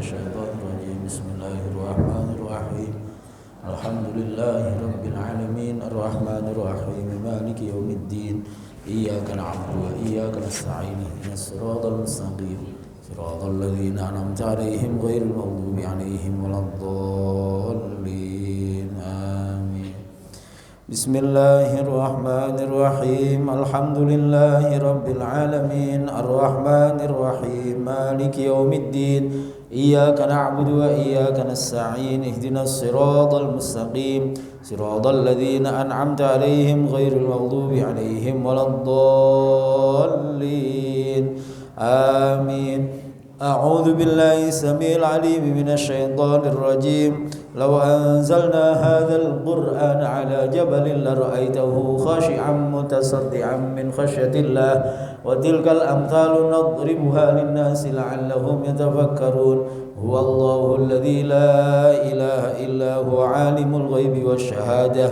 الشيطان الرجيم. بسم الله الرحمن الرحيم. الحمد لله رب العالمين الرحمن الرحيم مالك يوم الدين. إياك نعبد وإياك نستعين اهدنا الصراط المستقيم صراط الذين أنعمت عليهم غير المغضوب عليهم ولا الضالين. آمين. بسم الله الرحمن الرحيم. الحمد لله رب العالمين الرحمن الرحيم مالك يوم الدين. إياك نعبد وإياك نستعين اهدنا الصراط المستقيم صراط الذين أنعمت عليهم غير المغضوب عليهم ولا الضالين. آمين. أعوذ بالله السميع العليم من الشيطان الرجيم. لو أنزلنا هذا القرآن على جبل لرأيته خاشعا متصدعا من خشية الله وتلك الأمثال نضربها للناس لعلهم يتفكرون. هو الله الذي لا إله إلا هو عالم الغيب والشهادة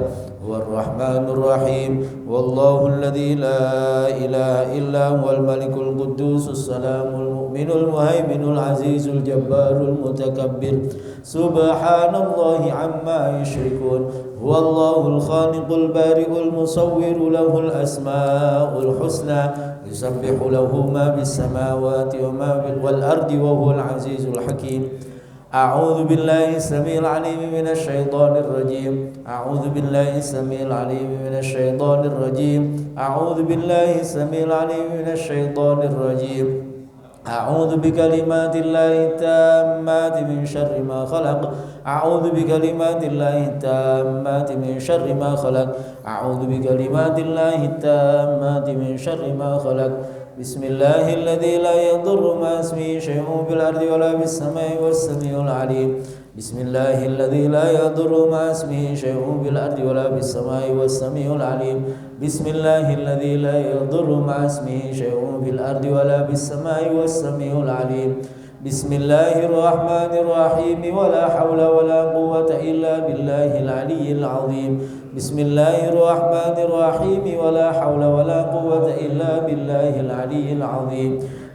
هو الرحمن الرحيم. والله الذي لا إله إلا هو الملك القدوس السلام المؤمن المهيمن العزيز الجبار المتكبر سبحان الله عما يشركون. هو الله الخالق البارئ المصور له الأسماء الحسنى يسبح له ما بالسماوات وما والأرض وهو العزيز الحكيم. أعوذ بالله السميع العليم من الشيطان الرجيم. أعوذ بالله السميع العليم من الشيطان الرجيم. أعوذ بالله السميع العليم من الشيطان الرجيم. أعوذ بكلمات الله التامات من شر ما خلق. أعوذ بكلمات الله التامات من شر ما خلق. أعوذ بكلمات الله التامات من شر ما خلق. بسم الله الذي لا يضر مع اسمه شيء في الأرض ولا في السماء والسميع العليم. بسم الله الذي لا يضر مع اسمه شيء في الأرض ولا في السماء والسميع العليم. بسم الله الذي لا يضر مع اسمه شيء في الأرض ولا في السماء والسميع العليم. بسم الله الرحمن الرحيم. ولا حول ولا قوة إلا بالله العلي العظيم. بسم الله الرحمن الرحيم. ولا حول ولا قوة إلا بالله العلي العظيم.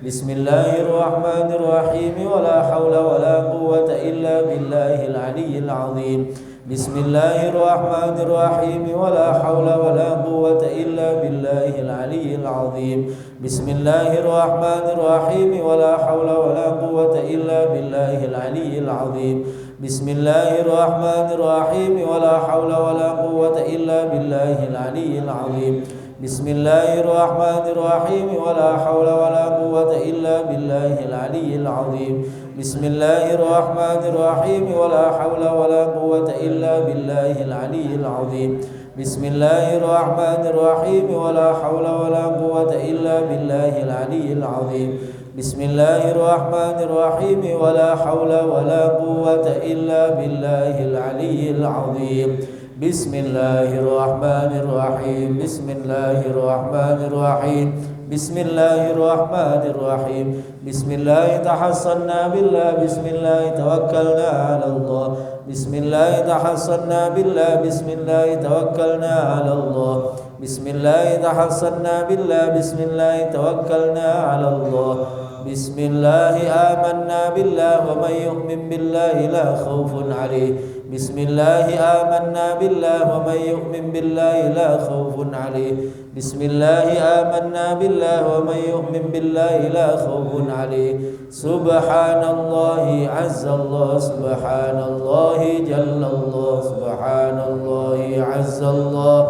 بسم الله الرحمن الرحيم. ولا حول ولا قوة إلا بالله العلي العظيم. بسم الله الرحمن الرحيم. ولا حول ولا قوة إلا بالله العلي العظيم. بسم الله الرحمن الرحيم. ولا حول ولا قوة إلا بالله العلي العظيم. بسم الله الرحمن الرحيم. ولا حول ولا قوة إلا بالله العلي العظيم. بسم الله الرحمن الرحيم. ولا حول ولا قوة إلا بالله العلي العظيم. بسم الله الرحمن الرحيم. ولا حول ولا قوة إلا بالله العلي العظيم. بسم الله الرحمن الرحيم. ولا حول ولا قوة إلا بالله العلي العظيم. بسم الله الرحمن الرحيم. ولا حول ولا قوة إلا بالله العلي العظيم. بسم الله الرحمن الرحيم. بسم الله الرحمن الرحيم. بسم الله الرحمن الرحيم. بسم الله تحصنا بالله. بسم الله توكلنا على الله. بسم الله تحصنا بالله. بسم الله توكلنا على الله. بسم الله تحصنا بالله. بسم الله توكلنا على الله. بسم الله آمنا بالله. ومن يؤمن بالله لا خوف عليه. بسم الله آمنا بالله. ومن يؤمن بالله لا خوف عليه. بسم الله آمنا بالله. ومن يؤمن بالله لا خوف عليه. سبحان الله عز الله. سبحان الله جل الله. سبحان الله عز الله.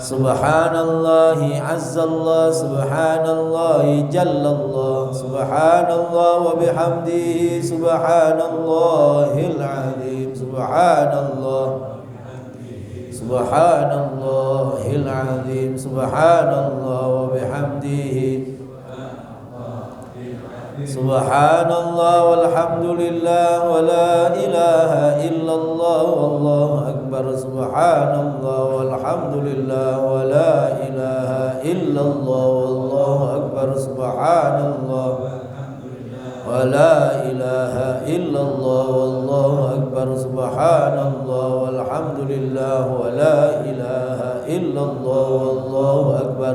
سبحان الله عز الله. سبحان الله جل الله. سبحان الله وبحمده. سبحان الله العظيم. سبحان الله. سبحان الله العظيم. سبحان الله وبحمده. سبحان الله والحمد لله ولا إله إلا الله والله أكبر. سبحان الله والحمد لله ولا إله إلا الله والله أكبر. سبحان الله ولا إله إلا الله والله أكبر. سبحان الله والحمد لله ولا إله إلا الله والله أكبر.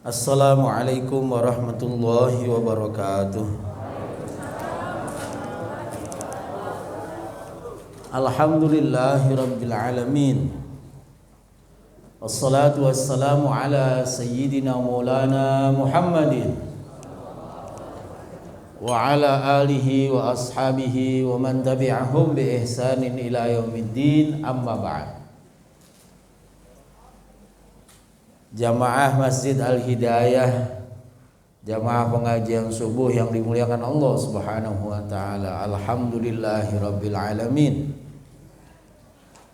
Assalamualaikum warahmatullahi wabarakatuh. Alhamdulillahi rabbil alamin. Wassalatu wassalamu ala sayyidina maulana Muhammadin wa ala alihi wa ashabihi wa man tabi'ahum bi ihsanin ila yaumiddin, amma ba'd. Jamaah Masjid Al-Hidayah, jamaah pengajian subuh yang dimuliakan Allah Subhanahu wa taala. Alhamdulillahirabbil alamin.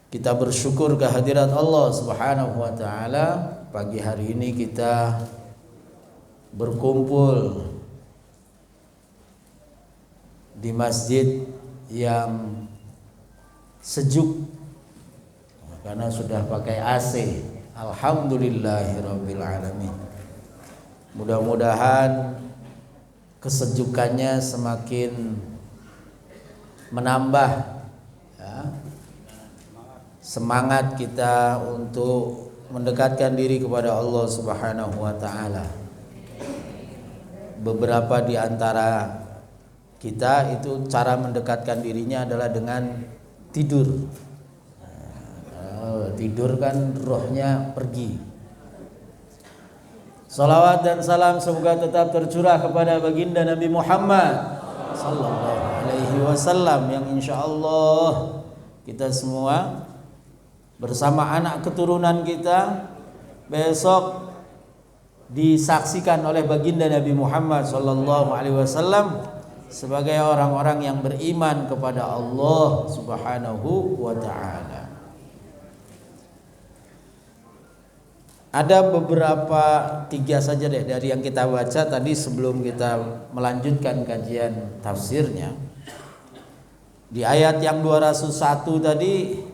Kita bersyukur kehadirat Allah Subhanahu wa taala. Pagi hari ini kita berkumpul di masjid yang sejuk karena sudah pakai AC. Alhamdulillahirabbil alamin. Mudah-mudahan kesejukannya semakin menambah ya, semangat kita untuk mendekatkan diri kepada Allah Subhanahu wa taala. Beberapa di antara kita itu cara mendekatkan dirinya adalah dengan tidur. Tidur kan rohnya pergi. Salawat dan salam semoga tetap tercurah kepada baginda Nabi Muhammad sallallahu alaihi wasallam yang insyaallah kita semua bersama anak keturunan kita besok disaksikan oleh baginda Nabi Muhammad sallallahu alaihi wasallam sebagai orang-orang yang beriman kepada Allah Subhanahu wa taala. Ada beberapa, 3 saja deh dari yang kita baca tadi sebelum kita melanjutkan kajian tafsirnya. Di ayat yang 201 tadi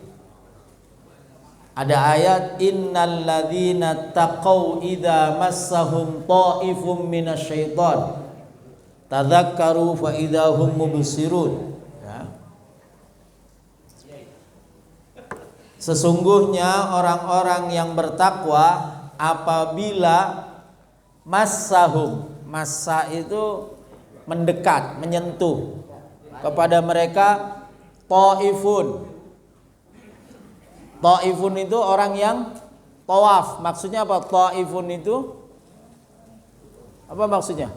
ada ayat innal ladzina taqau idza massahum ta'ifum minasyaiton tadzakkaru fa idahum mubsirun. Sesungguhnya orang-orang yang bertakwa apabila massahum, massa itu mendekat, menyentuh kepada mereka taifun. Taifun itu orang yang tawaf. Maksudnya apa? Taifun itu apa maksudnya?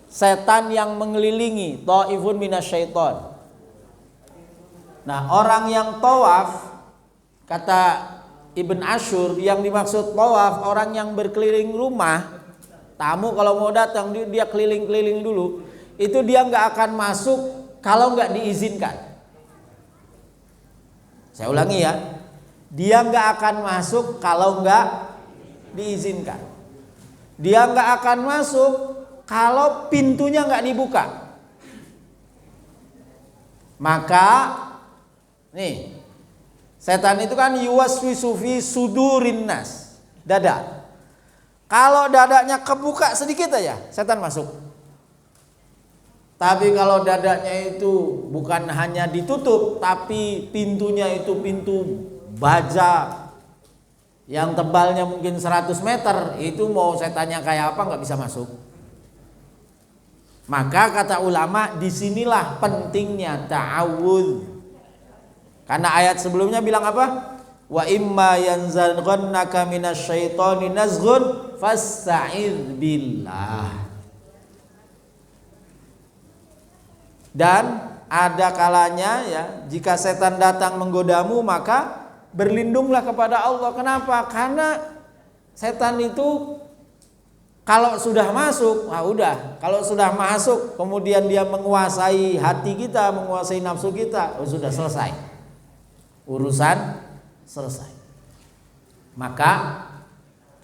Setan yang mengelilingi. Taifun minasyaiton. Nah, orang yang tawaf, kata Ibn Ashur, yang dimaksud tawaf orang yang berkeliling rumah. Tamu kalau mau datang dia keliling-keliling dulu. Itu dia nggak akan masuk kalau nggak diizinkan. Saya ulangi ya, dia nggak akan masuk kalau nggak diizinkan. Dia nggak akan masuk kalau pintunya nggak dibuka. Maka nih, setan itu kan yuwaswisu fi sudurin nas, dada. Kalau dadanya kebuka sedikit aja, setan masuk. Tapi kalau dadanya itu bukan hanya ditutup, tapi pintunya itu pintu baja yang tebalnya mungkin 100 meter, itu mau setannya kayak apa nggak bisa masuk. Maka kata ulama, disinilah pentingnya ta'awudz. Karena ayat sebelumnya bilang apa? Wa imma yanzaghannaka minasyaitoni nazghun fasta'idz billah. Dan ada kalanya ya, jika setan datang menggodamu maka berlindunglah kepada Allah. Kenapa? Karena setan itu kalau sudah masuk, udah. Kalau sudah masuk kemudian dia menguasai hati kita, menguasai nafsu kita, sudah selesai. Urusan selesai. Maka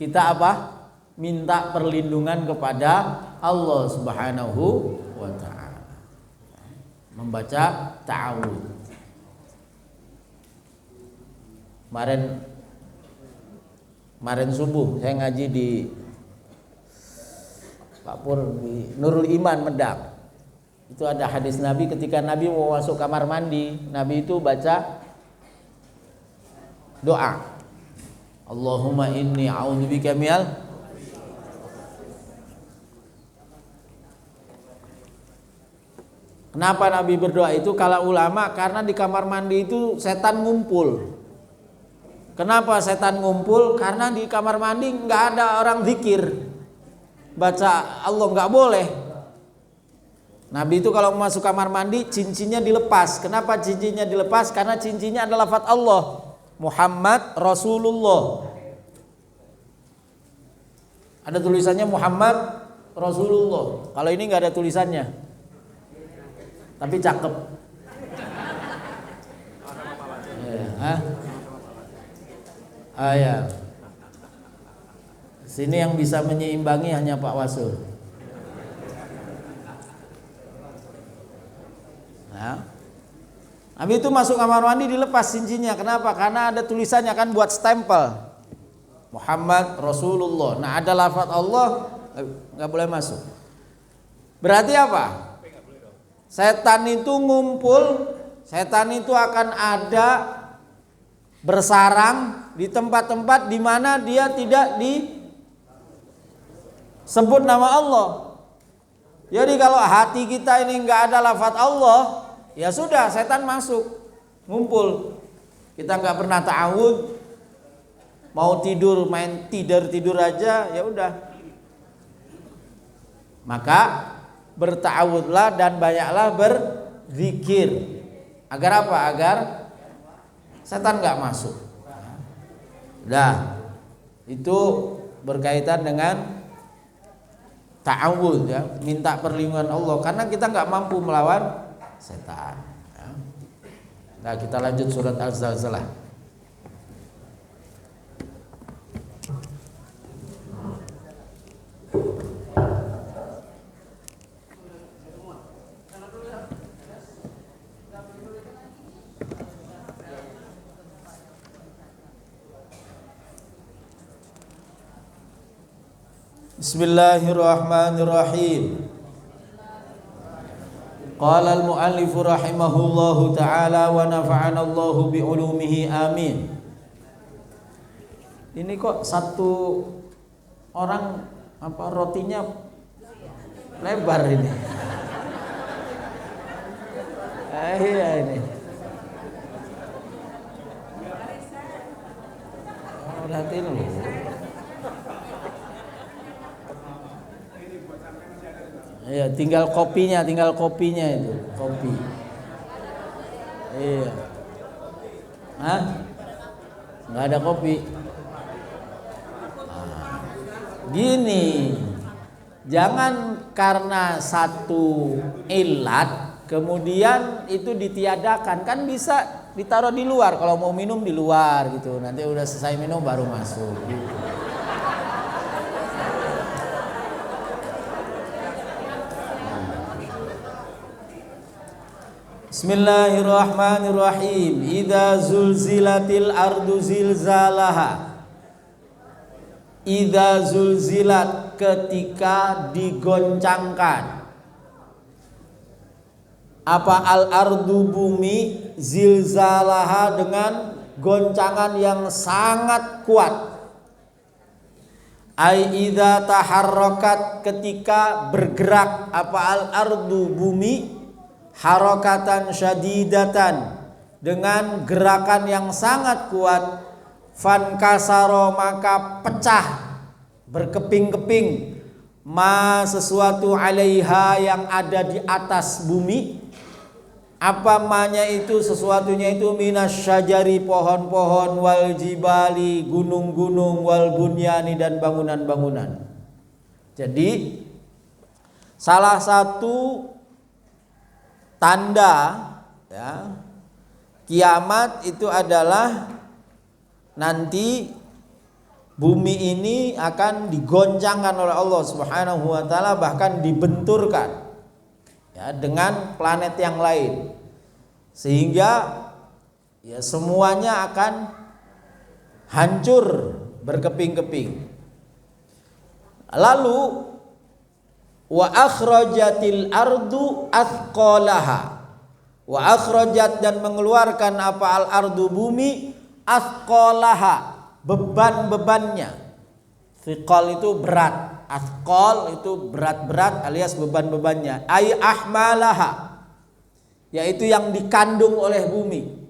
kita apa? Minta perlindungan kepada Allah Subhanahu wa taala. Membaca ta'awudz. Kemarin subuh saya ngaji di Pak Pur di Nurul Iman Medang. Itu ada hadis Nabi ketika Nabi mau masuk kamar mandi, Nabi itu baca doa. Allahumma inni a'udzubika minal Kenapa Nabi berdoa itu? Kalau ulama, karena di kamar mandi itu setan ngumpul. Kenapa setan ngumpul? Karena di kamar mandi nggak ada orang zikir, baca Allah nggak boleh. Nabi itu kalau masuk kamar mandi cincinnya dilepas. Kenapa cincinnya dilepas? Karena cincinnya adalah lafaz Allah, Muhammad Rasulullah. Ada tulisannya Muhammad Rasulullah. Kalau ini nggak ada tulisannya, tapi cakep. Ya. Sini yang bisa menyeimbangi hanya Pak Wasul. Nah, Nabi itu masuk kamar mandi dilepas cincinnya. Kenapa? Karena ada tulisannya kan, buat stempel Muhammad Rasulullah. Nah, ada lafaz Allah, nggak boleh masuk. Berarti apa? Setan itu ngumpul, setan itu akan ada bersarang di tempat-tempat di mana dia tidak disebut nama Allah. Jadi kalau hati kita ini nggak ada lafaz Allah, ya sudah, setan masuk, ngumpul. Kita nggak pernah ta'awud, mau tidur main tidur aja, ya udah. Maka berta'awudlah dan banyaklah berzikir. Agar apa? Agar setan nggak masuk. Nah, itu berkaitan dengan ta'awud, ya, minta perlindungan Allah, karena kita nggak mampu melawan setan. Nah, kita lanjut surat Al-Zalzalah. Bismillahirrahmanirrahim. Qala al-muallif rahimahullahu ta'ala wa nafa'ana Allahu bi ulumihi amin. Ini kok satu orang apa rotinya lebar ini. Iya ini. Oh, lihat ini loh. Iya, tinggal kopinya itu, kopi. Iya. Hah? Nggak ada kopi. Nah, gini, jangan karena satu ilat kemudian itu ditiadakan. Kan bisa ditaruh di luar, kalau mau minum di luar gitu. Nanti udah selesai minum baru masuk. Gitu. Bismillahirrahmanirrahim. Idza zulzilatil ardu zilzalaha. Idza zulzilat, ketika digoncangkan. Apa al-ardu, bumi, zilzalaha, dengan goncangan yang sangat kuat. Ai idza taharrakat, ketika bergerak. Apa al-ardu, bumi, harakatan syadidatan, dengan gerakan yang sangat kuat. Fankasaro, maka pecah, berkeping-keping, ma, sesuatu, alaiha, yang ada di atas bumi. Apa manya itu? Sesuatunya itu minasyajari, pohon-pohon, wal jibali, gunung-gunung, wal bunyani, dan bangunan-bangunan. Jadi salah satu tanda, ya, kiamat itu adalah nanti bumi ini akan digoncangkan oleh Allah Subhanahu wa taala, bahkan dibenturkan, ya, dengan planet yang lain, sehingga ya semuanya akan hancur berkeping-keping. Lalu wa akhrajatil ardu athqalaha. Wa akhrajat, dan mengeluarkan apa al-ardu, bumi, athqalaha, beban-bebannya. Thiqal itu berat, athqal itu berat-berat alias beban-bebannya. Ay ahmalaha, yaitu yang dikandung oleh bumi.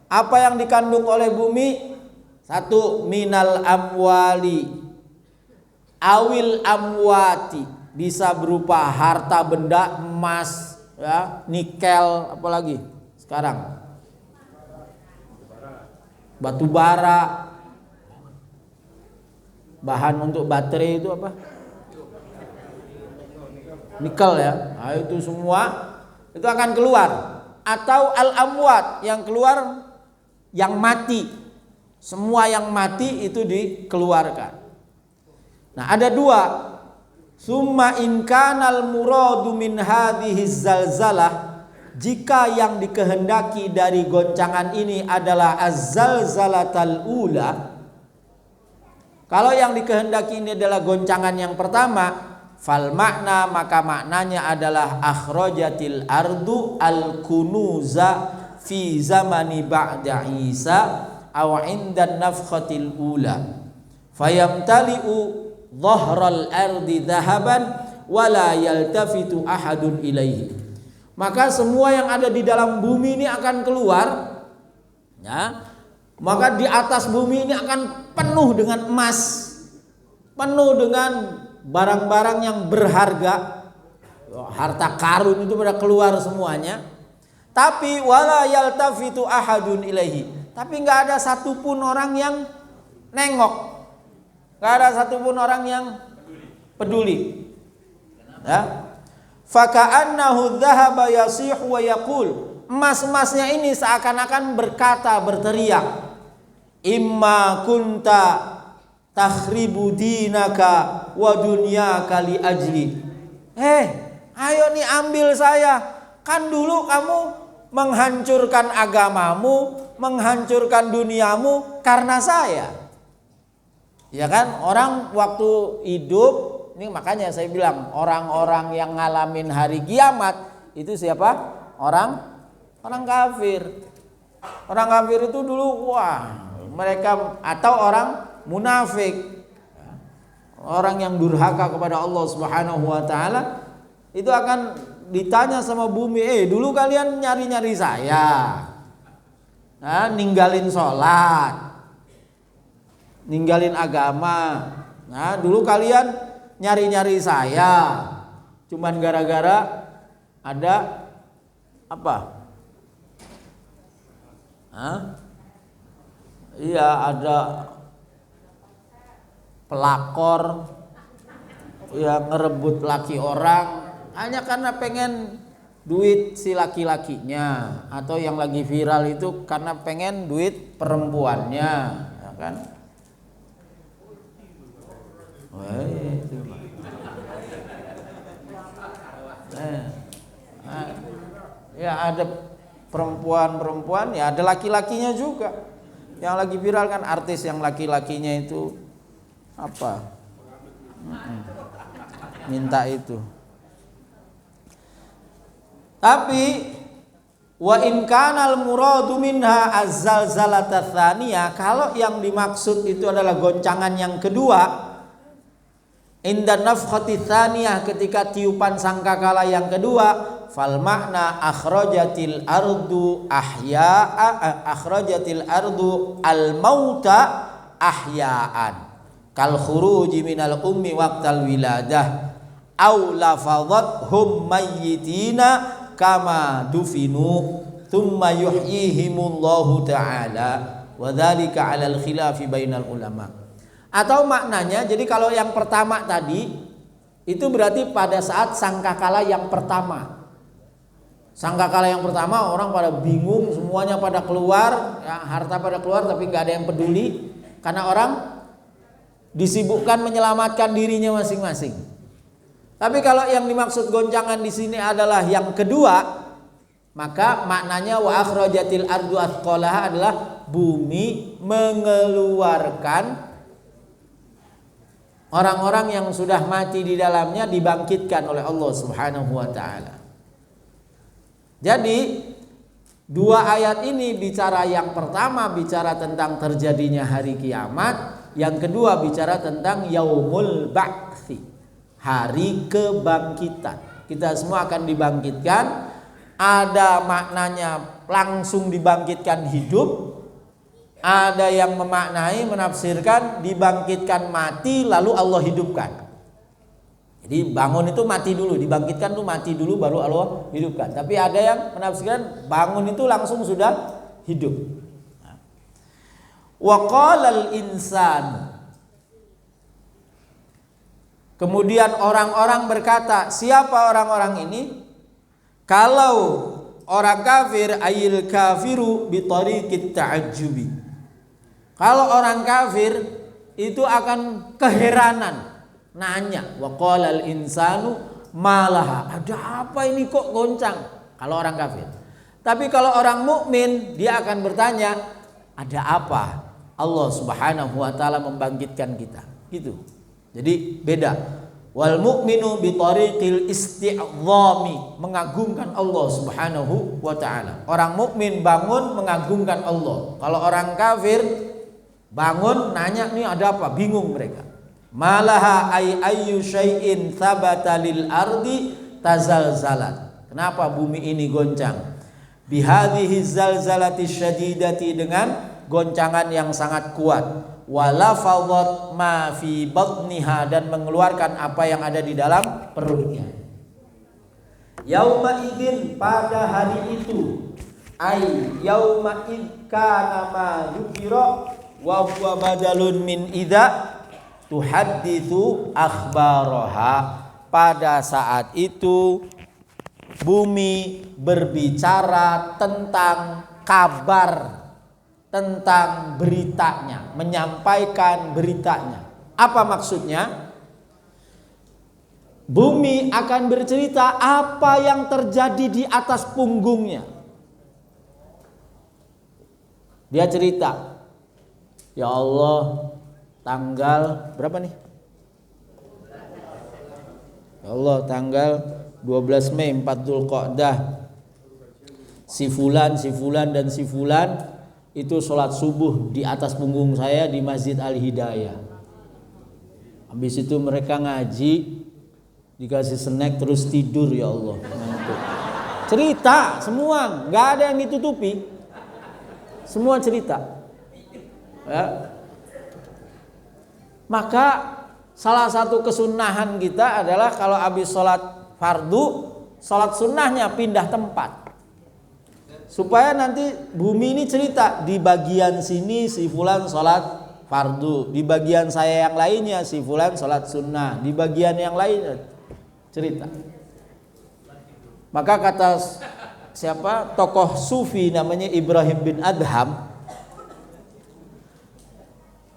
Apa yang dikandung oleh bumi? Satu, minal amwali awil amwati, bisa berupa harta benda, emas, ya, nikel, apalagi sekarang batu bara, bahan untuk baterai itu apa? Nikel ya. Nah, itu semua itu akan keluar. Atau al amwat, yang keluar yang mati. Semua yang mati itu dikeluarkan. Nah, ada dua. Summa in kanal muradu min hadhihi zalzalah, jika yang dikehendaki dari goncangan ini adalah az-zalzalatal ula, kalau yang dikehendaki ini adalah goncangan yang pertama, fal makna, maka maknanya adalah akhrajatil ardu al kunuza fi zamani ba'da Isa aw inda nafkhatil ula fayamtali'u dhahral ardi dhahaban wala yaltafitu ahadun ilaihi. Maka semua yang ada di dalam bumi ini akan keluar, ya. Maka di atas bumi ini akan penuh dengan emas, penuh dengan barang-barang yang berharga, harta karun itu pada keluar semuanya. Tapi wala yaltafitu ahadun ilaihi, tapi nggak ada satupun orang yang nengok, nggak ada satupun orang yang peduli. Ya. Faka'annahu dhahaba yasihu wa yaqul, emas-emasnya ini seakan-akan berkata, berteriak, imma kunta takhribu dinaka wa dunyaka li ajli. Ayo nih ambil saya. Kan dulu kamu menghancurkan agamamu, menghancurkan duniamu karena saya. Ya kan, orang waktu hidup, ini makanya saya bilang orang-orang yang ngalamin hari kiamat itu siapa? Orang kafir. Orang kafir itu dulu mereka, atau orang munafik, orang yang durhaka kepada Allah Subhanahu wa taala, itu akan ditanya sama bumi, dulu kalian nyari-nyari saya, ninggalin sholat, ninggalin agama, dulu kalian nyari-nyari saya cuman gara-gara ada apa? Iya, ada pelakor yang ngerebut laki orang hanya karena pengen duit si laki-lakinya, atau yang lagi viral itu karena pengen duit perempuannya, ya kan? Ya ada perempuan, ya ada laki-lakinya juga. Yang lagi viral kan artis yang laki-lakinya itu apa? Minta itu. Tapi wa in kanal muradu minha az-zalzalata tsaniyah, kalau yang dimaksud itu adalah goncangan yang kedua, inda nafkhati tsaniyah, ketika tiupan sangkakala yang kedua, fal makna akhrajatil ardu al mauta ahyaan kal khuruji minal ummi waqtal wiladah aw lafadhathum mayyitina kama dufinu thumma yuhyihimullahu ta'ala wa dzalika 'alal khilafi bainal ulama. Atau maknanya, jadi kalau yang pertama tadi itu berarti pada saat sangkakala yang pertama. Sangkakala yang pertama orang pada bingung, semuanya pada keluar, ya, harta pada keluar, tapi nggak ada yang peduli karena orang disibukkan menyelamatkan dirinya masing-masing. Tapi kalau yang dimaksud goncangan di sini adalah yang kedua, maka maknanya wa akhrajatil ardu athqalaha adalah bumi mengeluarkan orang-orang yang sudah mati di dalamnya, dibangkitkan oleh Allah Subhanahu wa taala. Jadi dua ayat ini bicara, yang pertama bicara tentang terjadinya hari kiamat, yang kedua bicara tentang yaumul ba'tsi, hari kebangkitan. Kita semua akan dibangkitkan Ada maknanya langsung dibangkitkan hidup, ada yang memaknai, menafsirkan dibangkitkan mati lalu Allah hidupkan. Jadi bangun itu mati dulu, dibangkitkan itu mati dulu baru Allah hidupkan. Tapi ada yang menafsirkan bangun itu langsung sudah hidup. Wa qalal insan. Kemudian orang-orang berkata, siapa orang-orang ini? Kalau orang kafir, ayil kafiru bi tariqit ta'ajjubi. Kalau orang kafir itu akan keheranan, nanya, wa qalal insanu malaha. Ada apa ini kok goncang? Kalau orang kafir. Tapi kalau orang mukmin dia akan bertanya, ada apa? Allah Subhanahu wa taala membangkitkan kita. Gitu. Jadi beda. Wal mu'minu bi tariqil isti'dhami, mengagungkan Allah Subhanahu wa taala. Orang mukmin bangun mengagungkan Allah. Kalau orang kafir bangun nanya nih ada apa? Bingung mereka. Malaha ayyu syai'in thabata lil ardi tazalzalat. Kenapa bumi ini goncang? Bihadhihi zalzalati syadidati, dengan goncangan yang sangat kuat. Wala fadhat ma fi batniha, dan mengeluarkan apa yang ada di dalam perutnya. Yauma idzin, pada hari itu, ai yauma id kana ma dzukira wa huwa badalun min idza tuhadditsu akhbaraha. Pada saat itu bumi berbicara tentang kabar, tentang beritanya, menyampaikan beritanya. Apa maksudnya? Bumi akan bercerita apa yang terjadi di atas punggungnya. Dia cerita, ya Allah, tanggal berapa nih? Ya Allah, tanggal 12 Mei 4 Dzulqa'dah, si fulan dan si fulan itu sholat subuh di atas punggung saya di Masjid Al-Hidayah. Habis itu mereka ngaji, dikasih snack terus tidur, ya Allah. Ngantuk. Cerita semua, nggak ada yang ditutupi. Semua cerita. Ya. Maka salah satu kesunahan kita adalah kalau habis sholat fardu, sholat sunnahnya pindah tempat. Supaya nanti bumi ini cerita, di bagian sini si fulan sholat fardu, di bagian saya yang lainnya si fulan sholat sunnah, di bagian yang lain cerita. Maka kata siapa, tokoh sufi namanya Ibrahim bin Adham,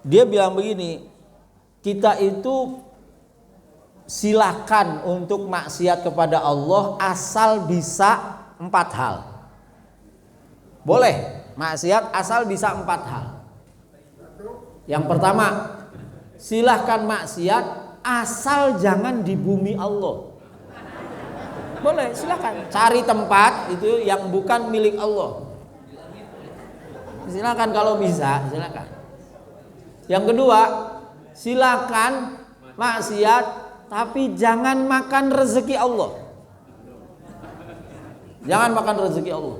dia bilang begini, kita itu silakan untuk maksiat kepada Allah asal bisa 4 hal. Boleh maksiat asal bisa 4 hal. Yang pertama, silahkan maksiat asal jangan di bumi Allah. Boleh, silahkan cari tempat itu yang bukan milik Allah. Silakan kalau bisa, silakan. Yang kedua, silakan maksiat tapi jangan makan rezeki Allah. Jangan makan rezeki Allah.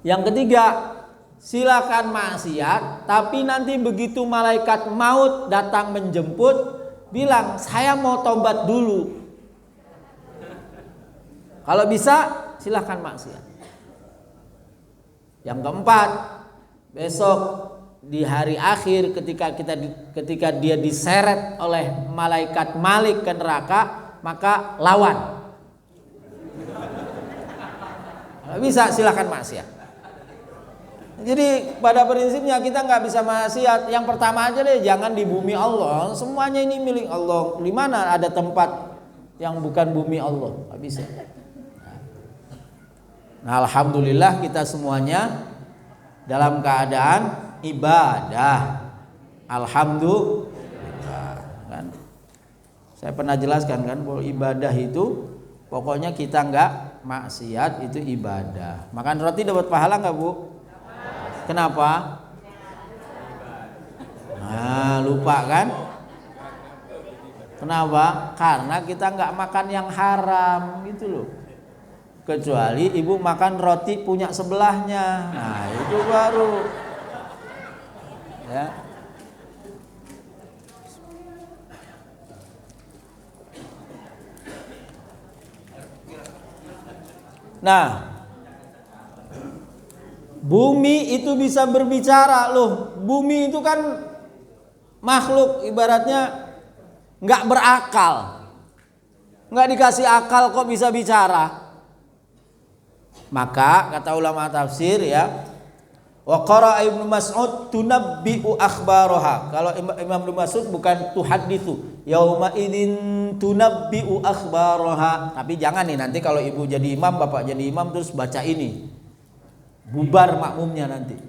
Yang ketiga, silakan maksiat tapi nanti begitu malaikat maut datang menjemput, bilang saya mau tobat dulu. Kalau bisa silakan maksiat. Yang keempat, besok di hari akhir ketika dia diseret oleh malaikat Malik ke neraka, maka lawan. Kalau bisa silakan maksiat. Jadi pada prinsipnya kita nggak bisa maksiat. Yang pertama aja deh, jangan di bumi Allah. Semuanya ini milik Allah. Di mana ada tempat yang bukan bumi Allah? Nggak bisa. Nah, alhamdulillah kita semuanya dalam keadaan ibadah. Alhamdulillah. Kan? Saya pernah jelaskan kan bahwa ibadah itu pokoknya kita nggak maksiat itu ibadah. Makan roti dapat pahala nggak, Bu? Kenapa? Nah, lupa kan? Kenapa? Karena kita nggak makan yang haram gitu loh. kecuali ibu makan roti punya sebelahnya. Nah, itu baru ya. Nah, bumi itu bisa berbicara loh. Bumi itu kan makhluk ibaratnya nggak berakal, nggak dikasih akal kok bisa bicara. Maka kata ulama tafsir ya, wa qara Ibnu Mas'ud tunabbi'u akhbaraha. Kalau Imam Ibnu Mas'ud bukan tuhaditsu, yauma idzin tunabbi'u akhbaraha. Tapi jangan nih nanti kalau ibu jadi imam, bapak jadi imam terus baca ini. Bubar makmumnya nanti.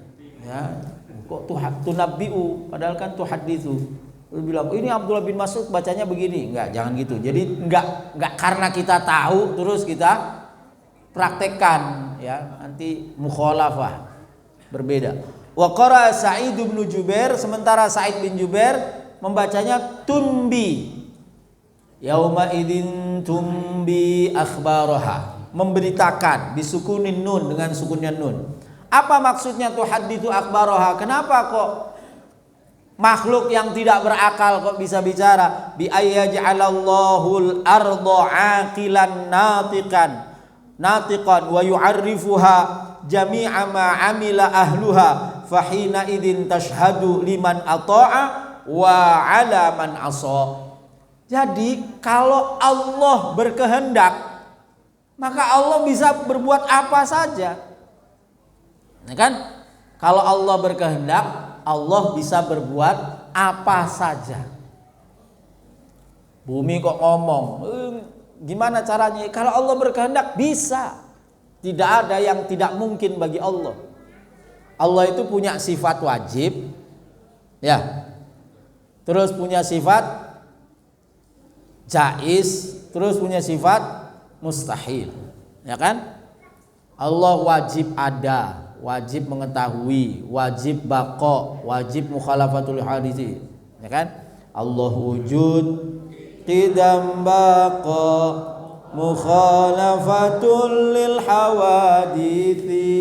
Ya, kok tunabbi'u padahal kan tuhaditsu. Lu bilang, "Ini Abdullah bin Mas'ud bacanya begini." Enggak, jangan gitu. Jadi enggak karena kita tahu terus kita praktekkan ya, nanti mukhalafah berbeda. Wa qara Sa'id bin Jubair, sementara Sa'id bin Jubair membacanya tumbi. Yauma idzin tumbi akhbaraha, memberitakan bisukunin nun dengan sukunnya nun. Apa maksudnya tuhaditsu akhbaraha? Kenapa kok makhluk yang tidak berakal kok bisa bicara? Bi ayyaj'alallahul arda 'aqilan natiqan wa yu'arrifuha jami'a ma 'amila ahluha fahina idzin tashhadu liman ata'a wa 'ala man 'asa. Jadi kalau Allah berkehendak maka Allah bisa berbuat apa saja. Ya kan? Kalau Allah berkehendak, Allah bisa berbuat apa saja. Bumi kok ngomong, gimana caranya? Kalau Allah berkehendak bisa. Tidak ada yang tidak mungkin bagi Allah. Allah itu punya sifat wajib, ya. Terus punya sifat jaiz, terus punya sifat mustahil, ya kan? Allah wajib ada, wajib mengetahui, wajib baqa, wajib mukhalafatul hadisi, ya kan? Allah wujud, qidam baqa, mukhalafatul lil hawadithi,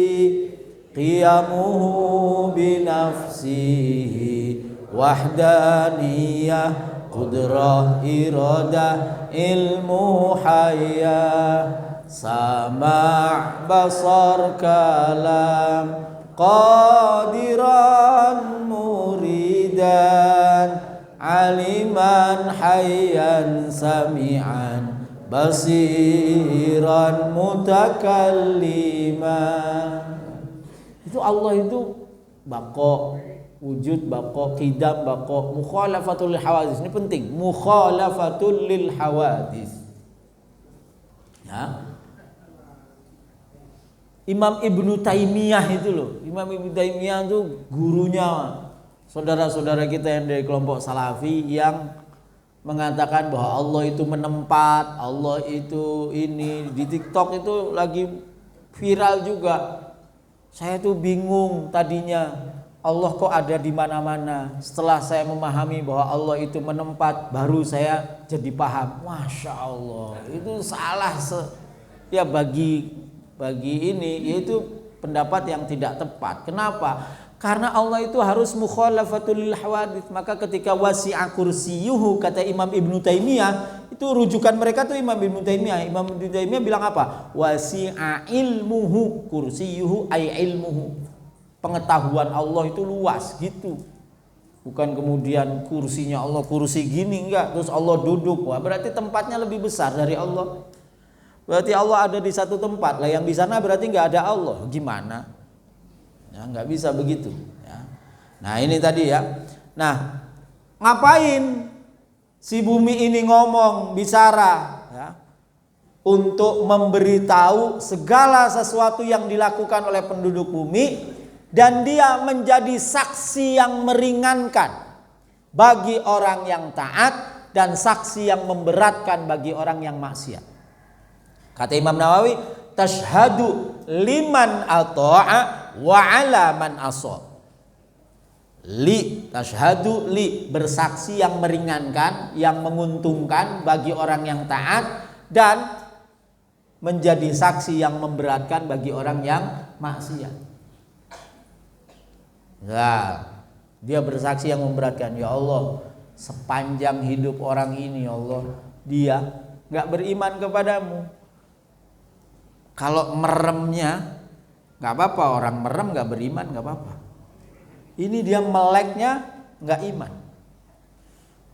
qiyamuhu binafsihi, wahdaniyah, qudrah, iradah, ilmu, hayah, sama' basar kalam, qadiran muridan, aliman hayyan sami'an, basiran mutakalliman. Itu Allah itu baqa, wujud baqa, qidam baqa, mukhalafatul lil hawadis. Ini penting, mukhalafatul lil hawadis. Ya. Imam Ibnu Taimiyah itu loh. Imam Ibnu Taimiyah itu gurunya saudara-saudara kita yang dari kelompok Salafi yang mengatakan bahwa Allah itu menempat, Allah itu ini. Di TikTok itu lagi viral juga. Saya tuh bingung tadinya, Allah kok ada di mana-mana. Setelah saya memahami bahwa Allah itu menempat, baru saya jadi paham. Masya Allah, itu salah ya bagi ini, yaitu pendapat yang tidak tepat. Kenapa? Karena Allah itu harus mukhalafatul lil hawadits. Maka ketika wasi'a kursiyuhu, kata Imam Ibnu Taimiyah, itu rujukan mereka tuh Imam Ibnu Taimiyah. Imam Ibnu Taimiyah bilang apa? Wasi'a ilmuhu kursiyuhu ay ilmuhu. Pengetahuan Allah itu luas gitu. Bukan kemudian kursinya Allah kursi gini, enggak, terus Allah duduk. Wah, berarti tempatnya lebih besar dari Allah. Berarti Allah ada di satu tempat. Lah yang di sana berarti enggak ada Allah. Gimana? Ya, nggak bisa begitu ya. Nah ini tadi ya. Nah ngapain si bumi ini ngomong, bicara ya, untuk memberitahu segala sesuatu yang dilakukan oleh penduduk bumi, dan dia menjadi saksi yang meringankan bagi orang yang taat dan saksi yang memberatkan bagi orang yang maksiat. Kata Imam Nawawi, tashhadu liman ata'a wa 'ala man asa. Li tashhadu li, bersaksi yang meringankan, yang menguntungkan bagi orang yang taat, dan menjadi saksi yang memberatkan bagi orang yang maksiat. Nah, dia bersaksi yang memberatkan. Ya Allah, sepanjang hidup orang ini, ya Allah, dia gak beriman kepadamu. Kalau meremnya gak apa-apa, orang merem gak beriman gak apa-apa. Ini dia meleknya gak iman.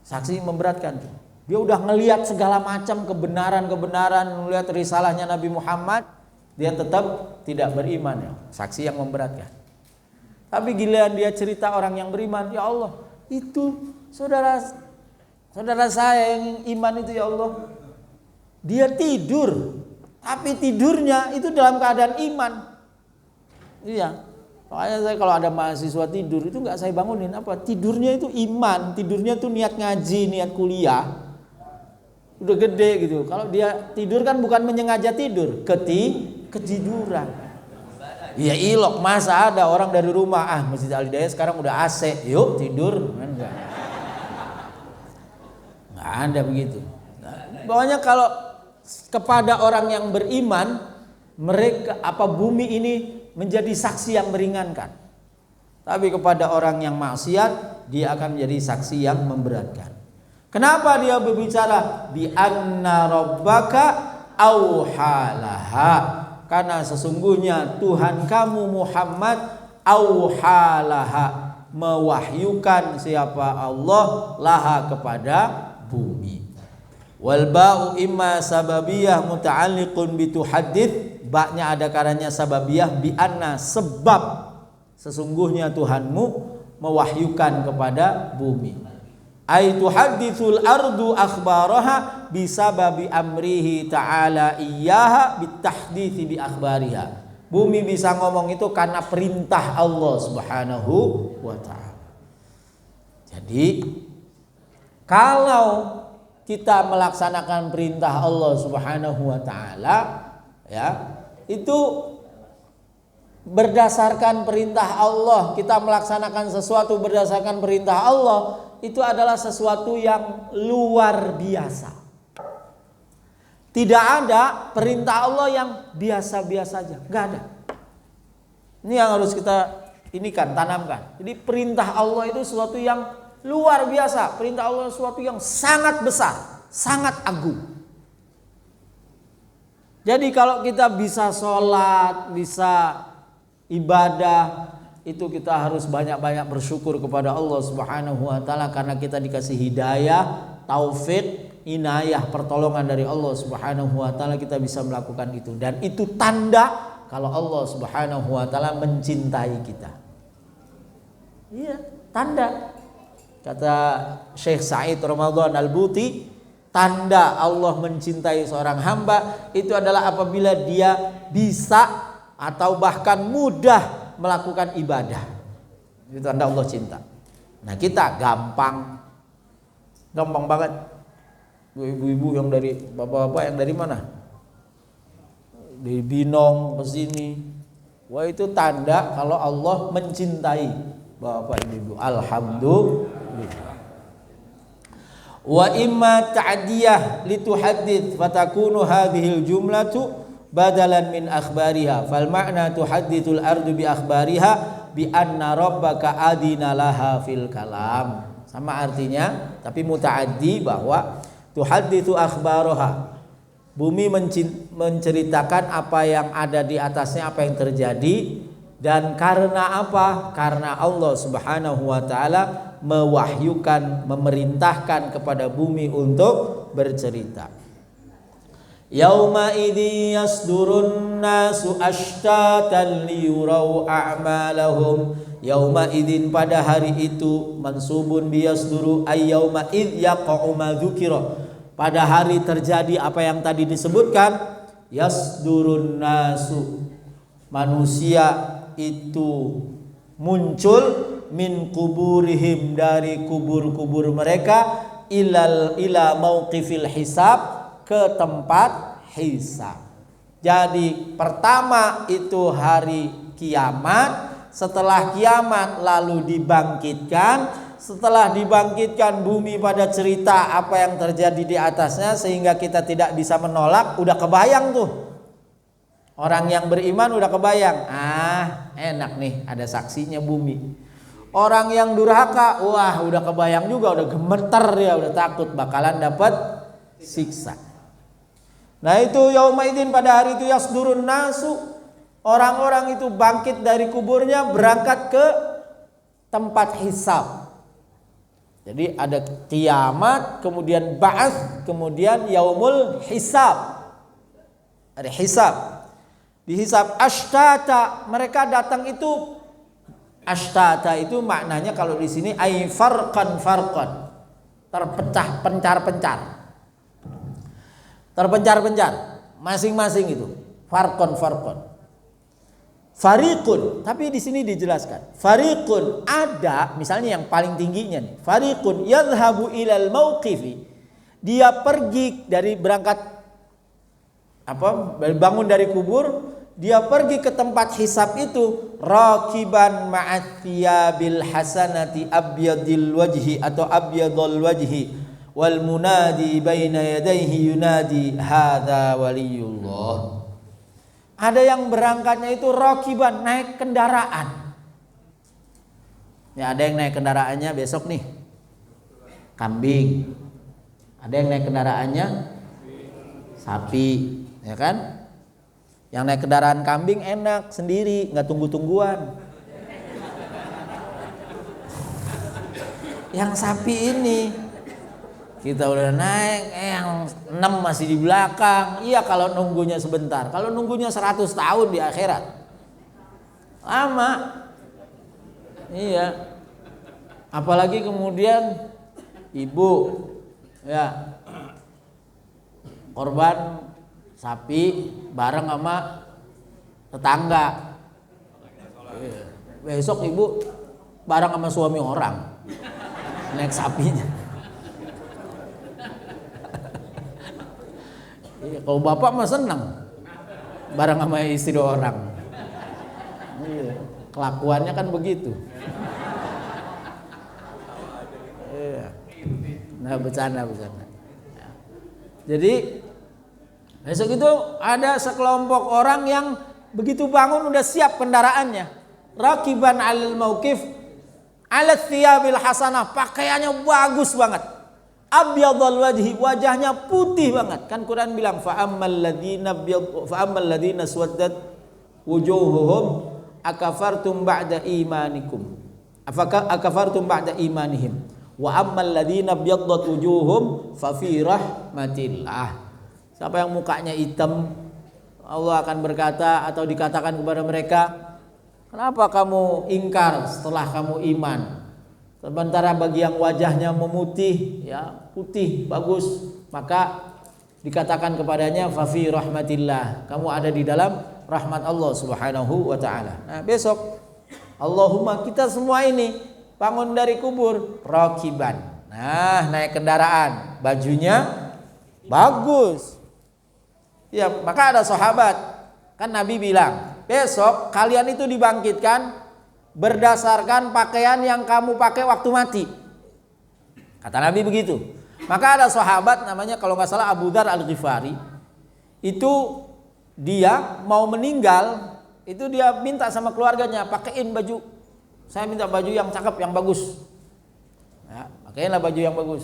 Saksi memberatkan tuh. Dia udah ngelihat segala macam kebenaran, ngelihat risalahnya Nabi Muhammad, dia tetap tidak beriman ya. Saksi yang memberatkan. Tapi giliran dia cerita orang yang beriman, ya Allah, itu saudara saya yang iman itu, ya Allah, dia tidur, tapi tidurnya itu dalam keadaan iman. Iya. Makanya saya kalau ada mahasiswa tidur itu nggak saya bangunin, apa? Tidurnya itu iman, tidurnya tuh niat ngaji, niat kuliah. Udah gede gitu. Kalau dia tidur kan bukan menyengaja tidur, ketiduran. Iya ilok, masa ada orang dari rumah, Masjid Al Hidayah sekarang udah AC, yuk tidur, kan enggak. Enggak ada begitu. Pokoknya kalau kepada orang yang beriman, mereka bumi ini menjadi saksi yang meringankan. Tapi kepada orang yang maksiat, dia akan menjadi saksi yang memberatkan. Kenapa dia berbicara bi anna rabbaka auhalaha? Karena sesungguhnya Tuhan kamu Muhammad auhalaha, mewahyukan siapa Allah laha kepada bumi. Wal ba'u imma sababiyah muta'alliqun bi tuhaddits, baknya ada karanya sababiyah bi anna, sebab sesungguhnya Tuhanmu mewahyukan kepada bumi. Ai tuhadditsul ardu akhbaraha bisababi amrihi ta'ala iyyaha bitahditsi bi akhbariha. Bumi bisa ngomong itu karena perintah Allah Subhanahu wa taala. Jadi kalau kita melaksanakan perintah Allah Subhanahu wa taala, ya, itu berdasarkan perintah Allah, kita melaksanakan sesuatu berdasarkan perintah Allah, itu adalah sesuatu yang luar biasa. Tidak ada perintah Allah yang biasa-biasa aja, nggak ada. Ini yang harus kita tanamkan. Jadi perintah Allah itu sesuatu yang luar biasa. Perintah Allah sesuatu yang sangat besar, sangat agung. Jadi kalau kita bisa sholat, bisa ibadah, itu kita harus banyak-banyak bersyukur kepada Allah Subhanahu wa taala karena kita dikasih hidayah, taufik, inayah, pertolongan dari Allah Subhanahu wa taala, kita bisa melakukan itu, dan itu tanda kalau Allah Subhanahu wa taala mencintai kita. Iya, tanda. Kata Syekh Sa'id Ramadan Al-Buti, tanda Allah mencintai seorang hamba itu adalah apabila dia bisa atau bahkan mudah melakukan ibadah. Itu tanda Allah cinta. Nah, kita gampang banget. Ibu-ibu yang dari bapak-bapak yang dari mana? Dari Binong ke sini. Wah, itu tanda kalau Allah mencintai bapak ibu. Alhamdulillah. Wa imma ta'diyah lituhaddits fatakunu hadhil jumlatu badalan min akhbariha, fal ma'na tuhadditsul ardu bi akhbariha bi anna rabbaka adina laha fil kalam. Sama artinya, tapi mutaaddi bahwa tuhadditsu akhbaraha, bumi menceritakan apa yang ada di atasnya, apa yang terjadi, dan karena apa? Karena Allah Subhanahu wa taala mewahyukan, memerintahkan kepada bumi untuk bercerita. Yauma idzi yasdurun nasu ashtatan liyurau a'malahum. Yauma idzin, pada hari itu, mansubun biyasduru ay yauma idz yaqa'u ma dzukira, pada hari terjadi apa yang tadi disebutkan. Yasdurun nasu, manusia itu muncul, min kuburihim, dari kubur-kubur mereka, ila mauqifil hisab, ke tempat hisab. Jadi pertama itu hari kiamat, setelah kiamat lalu dibangkitkan, setelah dibangkitkan bumi pada cerita apa yang terjadi di atasnya sehingga kita tidak bisa menolak. Udah kebayang tuh Orang yang beriman udah kebayang, enak nih ada saksinya bumi. Orang yang durhaka, wah udah kebayang juga, udah gemeter ya, udah takut bakalan dapat siksa. Nah itu yaumaidin, pada hari itu yasdurun nasu, orang-orang itu bangkit dari kuburnya berangkat ke tempat hisab. Jadi ada kiamat, kemudian ba'ats, kemudian yaumul hisab. Ada hisab. Dihisab ashtata, mereka datang itu, ashtata itu maknanya kalau di sini ay farqan, terpecah, pencar-pencar. Terpencar-pencar masing-masing itu. Farqan. Fariqun, tapi di sini dijelaskan. Fariqun, ada misalnya yang paling tingginya nih. Fariqun yadhhabu ilal mauqifi. Dia pergi dari berangkat bangun dari kubur, dia pergi ke tempat hisab itu raqiban ma'athiyabil hasanati abyadil wajhi atau abyadul wajhi wal munadi baina yadayhi yunadi hadza waliyullah. Ada yang berangkatnya itu raqiban, naik kendaraan. Ya, ada yang naik kendaraannya besok nih kambing. Ada yang naik kendaraannya sapi, ya kan? Yang naik kendaraan kambing enak sendiri, nggak tunggu-tungguan. Yang sapi ini kita udah naik, yang 6 masih di belakang. Iya kalau nunggunya sebentar. Kalau nunggunya 100 tahun di akhirat, lama. Iya. Apalagi kemudian ibu, ya, korban sapi bareng sama tetangga. Besok ibu bareng sama suami orang naik sapinya. Kalau bapak mah senang bareng sama istri orang. Kelakuannya kan begitu. Nah, bercanda. Jadi besok itu ada sekelompok orang yang begitu bangun udah siap kendaraannya. Raqiban 'alal mauqif 'ala thiyabil hasanah, pakaiannya bagus banget. Abyadul wajhi, wajahnya putih banget. Kan Quran bilang fa ammal ladzina swaddat wujuhuhum akafartum ba'da imanikum. Akafartum ba'da imanihim. Wa ammal ladzina byaddat wujuhum fa fi rahmatillah. Siapa yang mukanya hitam, Allah akan berkata atau dikatakan kepada mereka, kenapa kamu ingkar setelah kamu iman? Sementara bagi yang wajahnya memutih, ya putih bagus, maka dikatakan kepadanya fa fi rahmatillah, kamu ada di dalam rahmat Allah Subhanahu wa taala. Nah, besok Allahumma kita semua ini bangun dari kubur raqiban. Nah, naik kendaraan, bajunya bagus. Ya, maka ada sahabat, kan Nabi bilang, besok kalian itu dibangkitkan berdasarkan pakaian yang kamu pakai waktu mati. Kata Nabi begitu. Maka ada sahabat namanya kalau nggak salah Abu Dzar Al-Ghifari. Itu dia mau meninggal, itu dia minta sama keluarganya, pakaiin baju. Saya minta baju yang cakep, yang bagus. Ya, pakaiinlah baju yang bagus.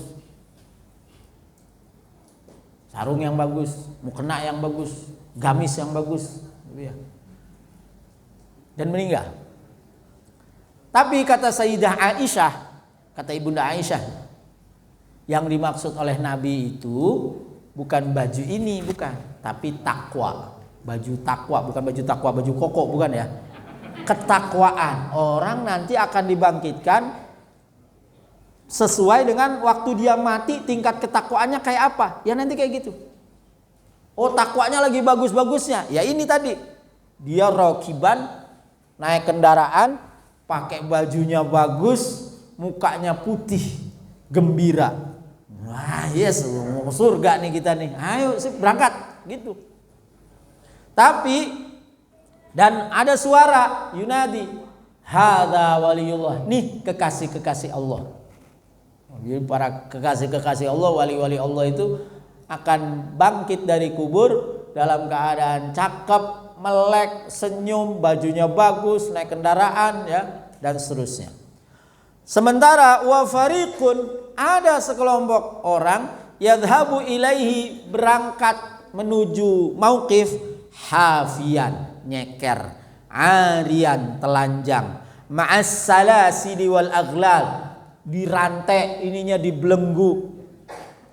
Sarung yang bagus, mukena yang bagus, gamis yang bagus. Dan meninggal. Tapi kata Sayyidah Aisyah, kata Ibunda Aisyah, yang dimaksud oleh Nabi itu bukan baju ini, bukan, tapi takwa. Baju takwa, bukan baju takwa, baju koko, bukan ya. Ketakwaan. Orang nanti akan dibangkitkan sesuai dengan waktu dia mati, tingkat ketakwaannya kayak apa. Ya nanti kayak gitu. Oh, takwanya lagi bagus-bagusnya. Ya ini tadi. Dia raqiban, naik kendaraan, pakai bajunya bagus, mukanya putih, gembira. Wah, yes, mau surga nih kita nih. Ayo sih berangkat gitu. Tapi dan ada suara yunadi, hadza waliyullah. Nih kekasih-kekasih Allah. Jadi para kekasih-kekasih Allah, wali-wali Allah itu akan bangkit dari kubur dalam keadaan cakep, melek, senyum, bajunya bagus, naik kendaraan ya, dan seterusnya. Sementara wa fariqun, ada sekelompok orang yadhabu ilaihi, berangkat menuju mauqif hafian, nyeker, arian, telanjang, ma'as salasili wal aghlal, dirantai, ininya dibelenggu,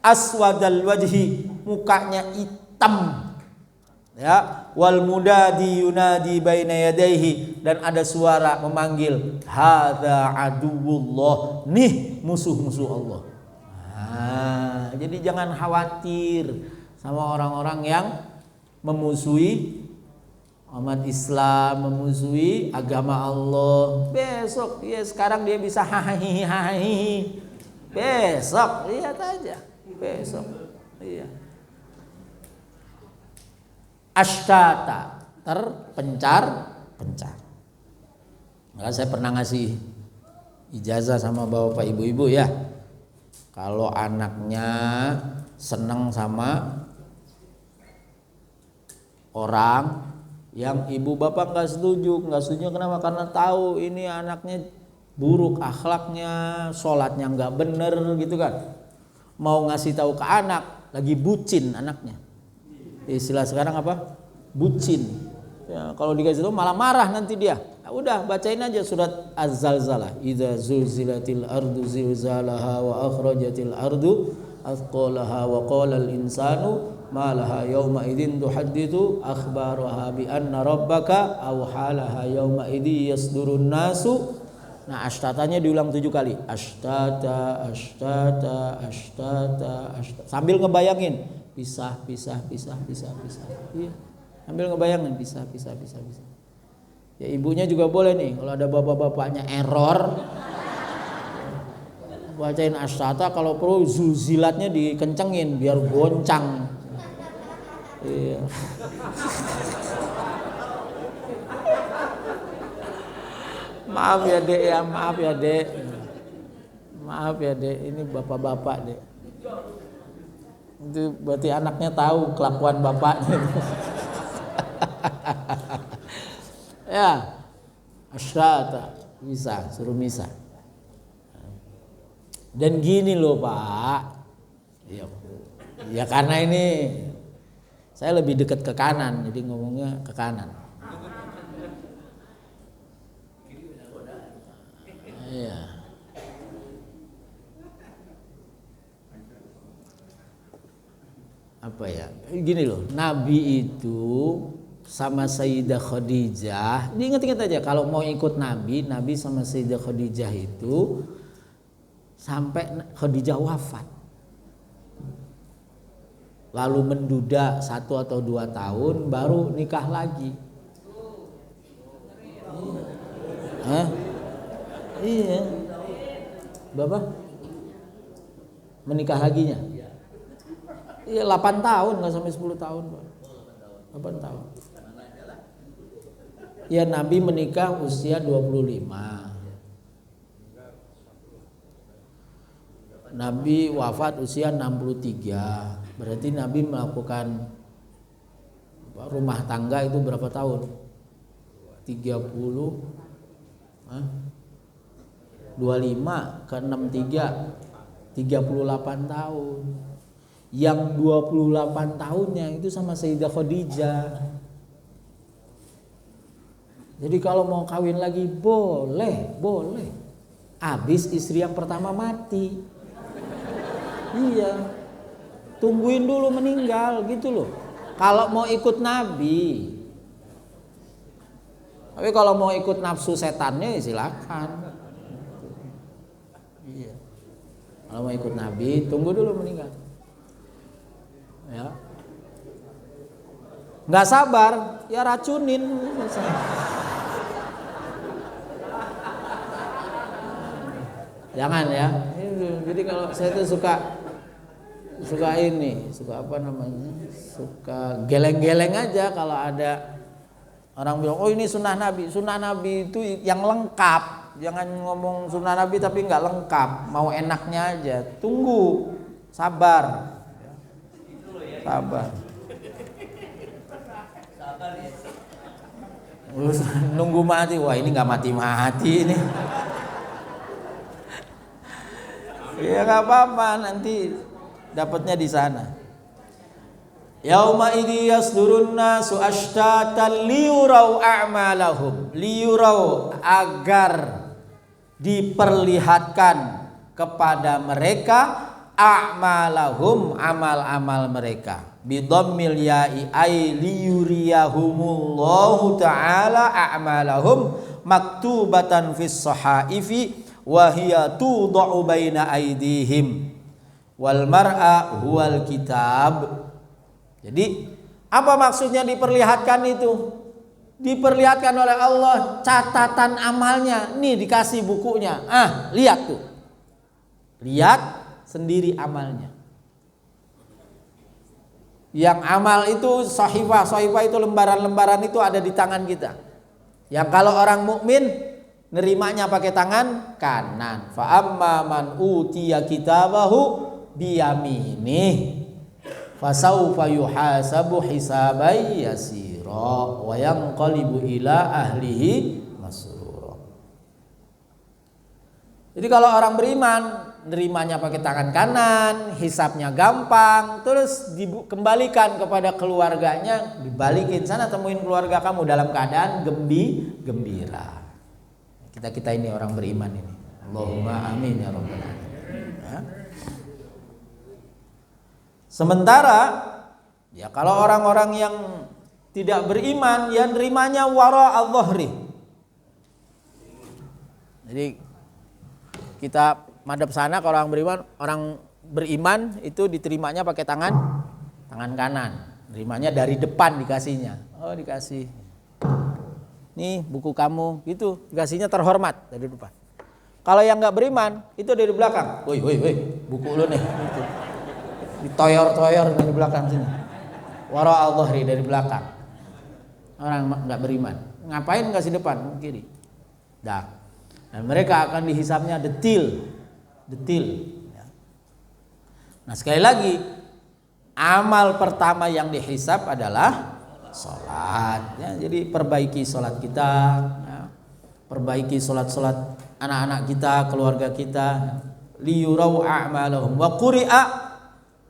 aswadal wajhi, mukanya hitam ya, wal mudadi yunadi baina yadayhi, dan ada suara memanggil, hadza aduwullah, nih musuh-musuh Allah. Jadi jangan khawatir sama orang-orang yang memusuhi umat Islam, memusuhi agama Allah. Besok ya, sekarang dia bisa hahihi, besok lihat aja, besok iya. Ashtata, terpencar-pencar. Maka saya pernah ngasih ijazah sama bapak ibu-ibu ya, kalau anaknya seneng sama orang yang ibu bapak nggak setuju kenapa? Karena tahu ini anaknya buruk akhlaknya, sholatnya nggak bener gitu kan. Mau ngasih tahu ke anak, lagi bucin anaknya. Istilah sekarang apa? Bucin. Ya, kalau dikasih tahu malah marah nanti dia. Ya, udah bacain aja surat Az-Zalzalah. Idza zulzilatil ardu zilzalaha wa akhrajatil ardu athqalaha wa qala al-insanu ma laha yawma idzin tuhadditsu akhbaraha bi anna rabbaka awhalaha yawma idzi yasdurun nasu. Nah, ashtatanya diulang 7 kali. Ashtata, ashtata, ashtata, ashtata. Sambil ngebayangin pisah. Iya. Sambil ngebayangin pisah. Ya ibunya juga boleh nih, kalau ada bapak-bapaknya error, bacain ashtata, kalau perlu zulzilatnya dikencengin biar goncang. Iya. Maaf ya dek, maaf ya dek, ini bapak-bapak dek. Itu berarti anaknya tahu kelakuan bapaknya. Ya, asyata, bisa, suruh misa. Dan gini loh Pak, ya karena ini saya lebih dekat ke kanan, jadi ngomongnya ke kanan. Iya. Apa ya? Gini loh, Nabi itu sama Sayyidah Khadijah, diingat-ingat aja kalau mau ikut Nabi sama Sayyidah Khadijah itu sampai Khadijah wafat. Lalu menduda 1 atau 2 tahun baru nikah lagi. Hah? Iya. Bapak menikah laginya? Iya 8 tahun, nggak sampai 10 tahun Pak. 8 tahun. Ya Nabi menikah usia 25. Nabi wafat usia 63. Berarti Nabi melakukan rumah tangga itu berapa tahun? 30 25 ke 63 38 tahun. Yang 28 tahunnya itu sama Sayyidah Khadijah. Jadi kalau mau kawin lagi boleh. Habis istri yang pertama mati. Iya. Tungguin dulu meninggal gitu loh. Kalau mau ikut Nabi. Tapi kalau mau ikut nafsu setannya silakan. Iya. Kalau mau ikut Nabi, tunggu dulu meninggal. Ya. Nggak sabar, ya racunin. Jangan ya. Jadi kalau saya tuh suka ini, suka apa namanya? Suka geleng-geleng aja kalau ada orang bilang, "Oh, ini sunnah Nabi." Sunnah Nabi itu yang lengkap. Jangan ngomong sunnah Nabi tapi nggak lengkap, mau enaknya aja. Tunggu, sabar. Sabar. Nunggu mati. Wah, ini nggak mati-mati ini. Ya nggak apa-apa, nanti dapatnya di sana. Yauma idzi yasdurun nasu ashtatan liyurau a'malahum. Liyurau, agar diperlihatkan kepada mereka a'malahum, amal-amal mereka. Bidhammil ya'i ay liyuriyahumullahu ta'ala a'malahum maktubatan fis sahaifi wa hiya tudau baina aidihim wal mar'a huwal kitab. Jadi apa maksudnya diperlihatkan itu? Diperlihatkan oleh Allah catatan amalnya. Nih dikasih bukunya. Lihat tuh. Lihat sendiri amalnya. Yang amal itu sahifah itu lembaran-lembaran itu ada di tangan kita. Yang kalau orang mukmin nerimanya pakai tangan kanan. Fa amma man utiya kitabahu biyaminih fasaufa yuhasabu hisaban yasira wa yanqalibu ila ahlihi masrura. Jadi kalau orang beriman nerimanya pakai tangan kanan, hisabnya gampang, terus dikembalikan kepada keluarganya, dibalikin sana temuin keluarga kamu dalam keadaan gembira. Kita ini orang beriman ini. Allahumma amin ya rabbal alamin. Ya. Sementara ya kalau orang-orang yang tidak beriman, yang nerimanya wara al-dhahri. Jadi kita madhab sana kalau orang beriman itu diterimanya pakai tangan kanan. Nerimanya dari depan dikasihnya. Oh, dikasih. Nih buku kamu, gitu. Dikasihnya terhormat dari depan. Kalau yang nggak beriman itu dari belakang. Woi, buku lu nih. Gitu. Ditoyor-toyor dari belakang sini. Wara al-dhahri dari belakang. Orang nggak beriman. Ngapain kasih depan? Kiri. Dah. Dan mereka akan dihisapnya detil. Nah sekali lagi, amal pertama yang dihisap adalah sholat. Ya, jadi perbaiki sholat kita, ya. Perbaiki sholat anak-anak kita, keluarga kita. Liyurau a'malahum wa quri'a,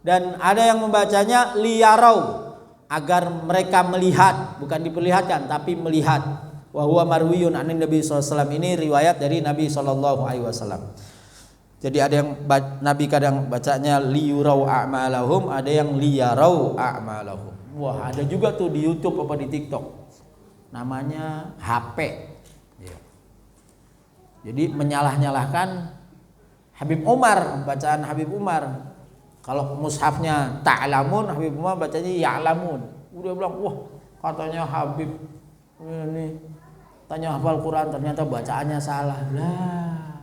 dan ada yang membacanya liyarau, agar mereka melihat, bukan diperlihatkan tapi melihat. Wa huwa marwiyun anin Nabi sallallahu alaihi wasallam, ini riwayat dari Nabi sallallahu alaihi wasallam. Jadi ada yang Nabi kadang bacanya liyurau a'malahum, ada yang liyarau a'malahum. Wah, ada juga tuh di YouTube apa di TikTok. Namanya HP. Ya. Jadi menyalah-nyalahkan Habib Umar, bacaan Habib Umar. Kalau mushafnya ta'lamun, Habib Umar bacanya ya'lamun. Udah bilang, wah katanya Habib ini tanya hafal Quran, ternyata bacaannya salah. Lah.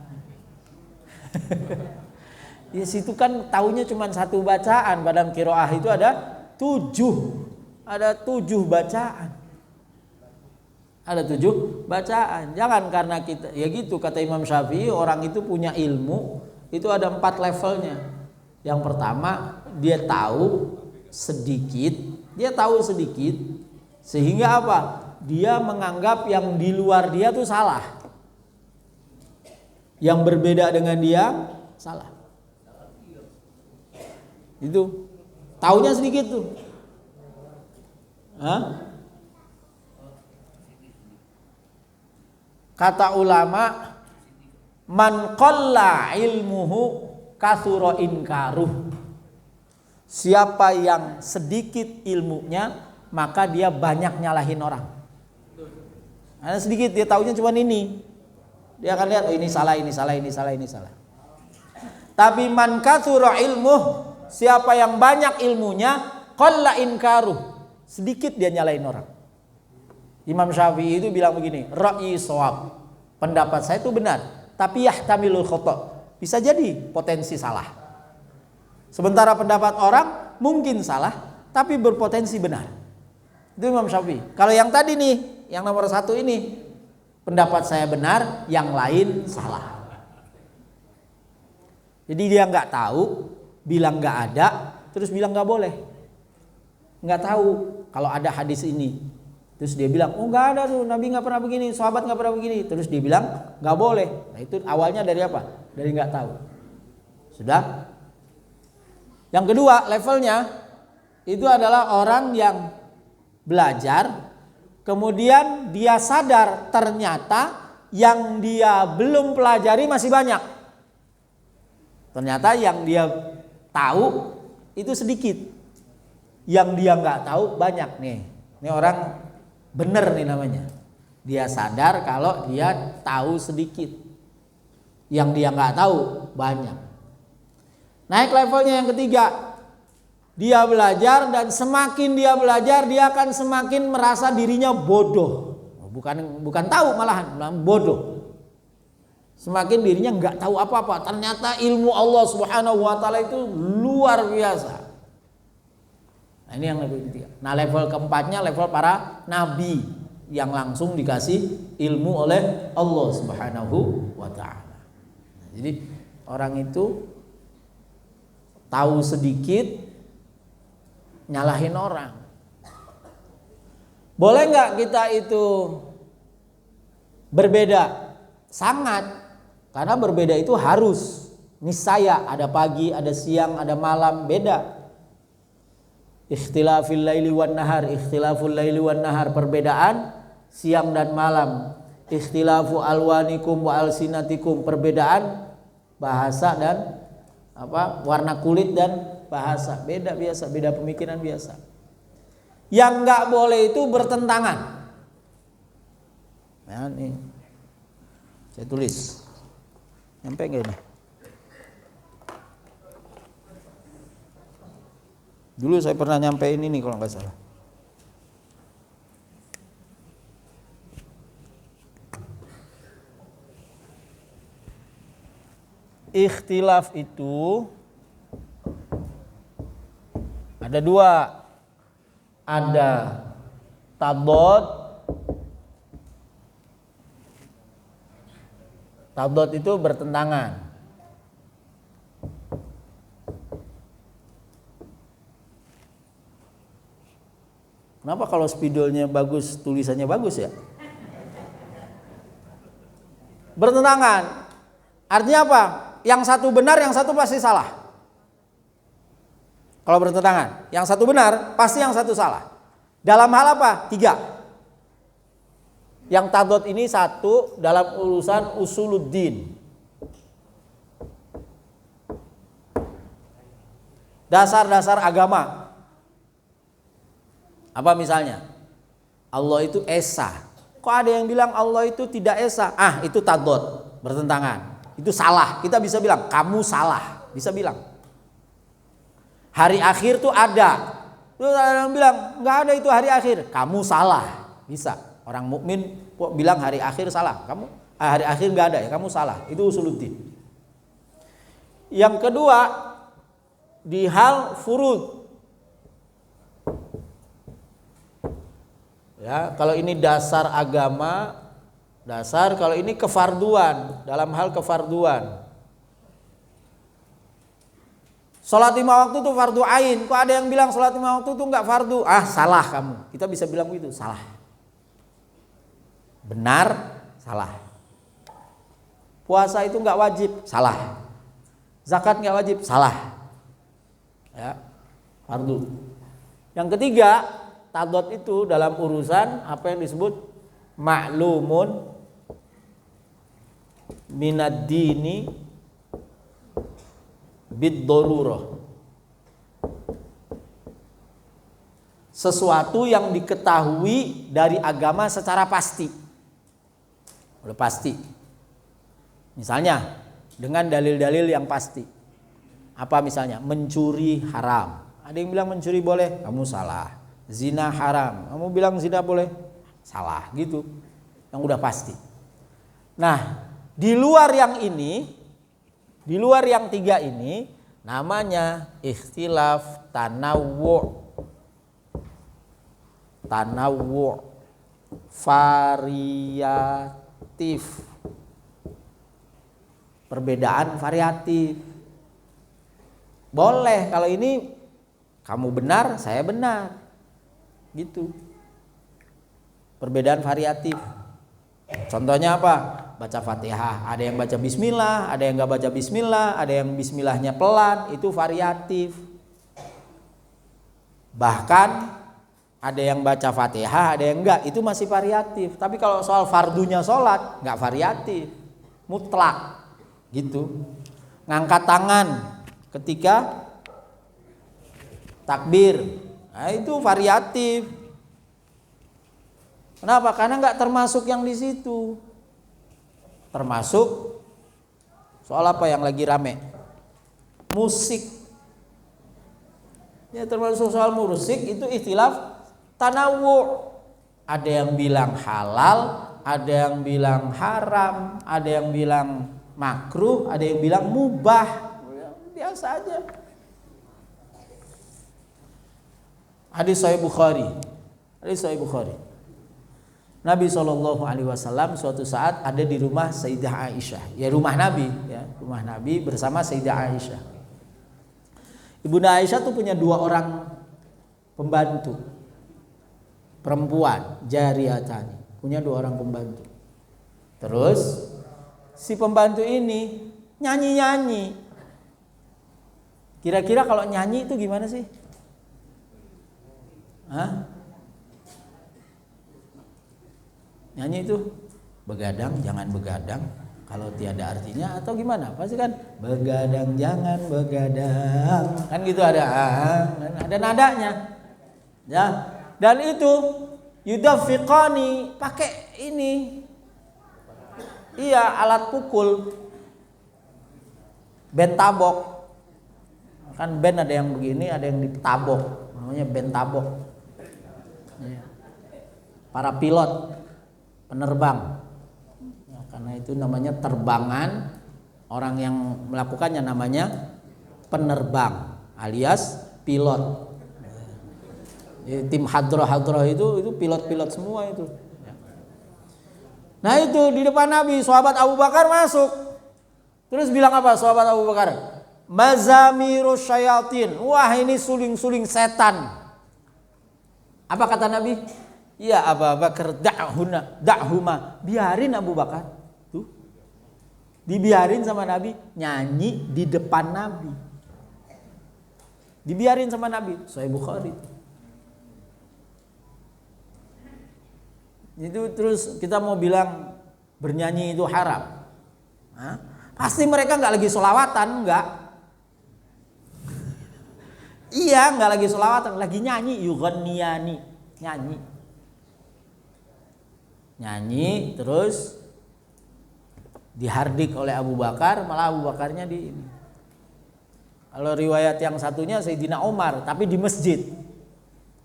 Ya situ kan taunya cuma satu bacaan, padahal qiraah itu ada 7 bacaan. Ada 7 bacaan. Jangan karena kita ya gitu, kata Imam Syafi'i, orang itu punya ilmu itu ada 4 levelnya. Yang pertama, dia tahu sedikit sehingga apa? Dia menganggap yang di luar dia tuh salah. Yang berbeda dengan dia salah. Itu taunya sedikit tuh. Kata ulama, man qalla ilmuhu katsura inkaruh. Siapa yang sedikit ilmunya, maka dia banyak nyalahin orang. Karena sedikit dia taunya cuma ini. Dia akan lihat, oh ini salah. Tapi man katsura ilmuh, siapa yang banyak ilmunya, qalla inkaruh, sedikit dia nyalahin orang. Imam Syafi'i itu bilang begini, ra'yi shawab, pendapat saya itu benar, tapi yahtamilul khata', bisa jadi potensi salah. Sementara pendapat orang mungkin salah, tapi berpotensi benar. Itu Imam Syafi'i. Kalau yang tadi nih, yang nomor 1 ini, pendapat saya benar, yang lain salah. Jadi dia nggak tahu, bilang nggak ada, terus bilang nggak boleh. Nggak tahu kalau ada hadis ini. Terus dia bilang, oh nggak ada tuh, Nabi nggak pernah begini, sahabat nggak pernah begini. Terus dia bilang nggak boleh. Nah itu awalnya dari apa? Dari nggak tahu. Sudah. Yang kedua levelnya itu adalah orang yang belajar, kemudian dia sadar ternyata yang dia belum pelajari masih banyak. Ternyata yang dia tahu itu sedikit, yang dia nggak tahu banyak nih. Ini orang bener nih namanya. Dia sadar kalau dia tahu sedikit, yang dia nggak tahu banyak. Naik levelnya yang ketiga, dia belajar dan semakin dia belajar dia akan semakin merasa dirinya bodoh. Bukan tahu malahan bodoh. Semakin dirinya nggak tahu apa-apa. Ternyata ilmu Allah Subhanahu wa taala itu luar biasa. Nah, ini yang level ketiga. Nah, level keempatnya level para nabi yang langsung dikasih ilmu oleh Allah Subhanahu wa taala. Jadi orang itu tahu sedikit nyalahin orang. Boleh nggak kita itu berbeda? Sangat. Karena berbeda itu harus. Niscaya ada pagi, ada siang, ada malam, beda. Ikhtilafil laili wan nahar, ikhtilaful laili wan nahar, perbedaan siang dan malam. Ikhtilafu alwanikum wa alsinatikum, perbedaan bahasa dan warna kulit dan bahasa. Beda biasa, beda pemikiran biasa. Yang enggak boleh itu bertentangan. Nah, ini saya tulis. Nyampe enggak ini? Dulu saya pernah nyampein ini kalau nggak salah. Ikhtilaf itu ada dua. Ada tadad. Tadad itu bertentangan. Kenapa kalau spidolnya bagus, tulisannya bagus ya? Bertentangan. Artinya apa? Yang satu benar, yang satu pasti salah. Kalau bertentangan, yang satu benar, pasti yang satu salah. Dalam hal apa? 3. Yang tadad ini satu dalam urusan usuluddin. Dasar-dasar agama. Apa misalnya? Allah itu esa. Kok ada yang bilang Allah itu tidak esa? Itu tadad, bertentangan. Itu salah. Kita bisa bilang kamu salah. Bisa bilang. Hari akhir tuh ada. Terus ada yang bilang nggak ada itu hari akhir. Kamu salah. Bisa. Orang mukmin bilang hari akhir salah. Kamu hari akhir nggak ada ya. Kamu salah. Itu usuluddin. Yang kedua di hal furud. Ya, kalau ini dasar agama, dasar, kalau ini kefarduan, dalam hal kefarduan. Salat 5 waktu itu fardu ain. Kok ada yang bilang salat 5 waktu itu enggak fardu? Salah kamu. Kita bisa bilang begitu, salah. Benar, salah. Puasa itu enggak wajib, salah. Zakat enggak wajib, salah. Ya, fardu. Yang ketiga, tadad itu dalam urusan apa yang disebut ma'lumun minad dini bid-darurah. Sesuatu yang diketahui dari agama secara pasti. Udah pasti. Misalnya dengan dalil-dalil yang pasti. Apa misalnya? Mencuri haram. Ada yang bilang mencuri boleh, kamu salah. Zina haram, kamu bilang zina boleh, salah gitu. Yang udah pasti. Nah, di luar yang ini, di luar yang 3 ini, namanya ikhtilaf tanawwu'. Tanawwu', variatif. Perbedaan variatif. Boleh kalau ini kamu benar, saya benar. Gitu. perbedaan variatif. Contohnya apa? Baca Fatihah, ada yang baca bismillah, ada yang nggak baca bismillah, ada yang bismillahnya pelan, itu variatif. Bahkan ada yang baca Fatihah, ada yang enggak, itu masih variatif. Tapi kalau soal fardunya sholat, nggak variatif, mutlak gitu. Ngangkat tangan ketika takbir, nah itu variatif. Kenapa? Karena nggak termasuk yang di situ. Termasuk soal apa yang lagi rame? Musik. Ya, termasuk soal musik itu ikhtilaf tanawu'. Ada yang bilang halal, ada yang bilang haram, ada yang bilang makruh, ada yang bilang mubah. Biasa aja. Hadis Sahih Bukhari. Hadis Sahih Bukhari. Nabi SAW suatu saat ada di rumah Sayyidah Aisyah. Ya rumah Nabi, ya, rumah Nabi bersama Sayyidah Aisyah. Ibunda Aisyah tuh punya 2 orang pembantu perempuan, jariyatani, punya 2 orang pembantu. Terus si pembantu ini nyanyi-nyanyi. Kira-kira kalau nyanyi itu gimana sih? Hah? Nyanyi itu begadang jangan begadang kalau tiada artinya, atau gimana? Pasti kan begadang jangan begadang, kan gitu, ada nadanya. Ya, dan itu yudafiqani, pakai ini. Iya, alat pukul. Band tabok. Kan band ada yang begini, ada yang ditabok. Namanya band tabok. Ya. Para pilot penerbang, ya, karena itu namanya terbangan, orang yang melakukannya namanya penerbang alias pilot. Ya, tim hadroh itu pilot-pilot semua itu. Ya. Nah itu di depan Nabi, sahabat Abu Bakar masuk, terus bilang apa sahabat Abu Bakar? Mazamirus syayatin, wah ini suling-suling setan. Apa kata Nabi? Ya Abu Bakar da'huma, biarin Abu Bakar. Tuh. Dibiarin sama Nabi nyanyi di depan Nabi. Dibiarin sama Nabi. Sahih Bukhari. Itu terus kita mau bilang bernyanyi itu haram. Hah? Pasti mereka enggak lagi sholawatan, enggak. Iya, enggak lagi sholawatan, lagi nyanyi, yughanniyani, nyanyi terus dihardik oleh Abu Bakar, malah Abu Bakarnya di ini. Kalau riwayat yang satunya Sayyidina Umar, tapi di masjid.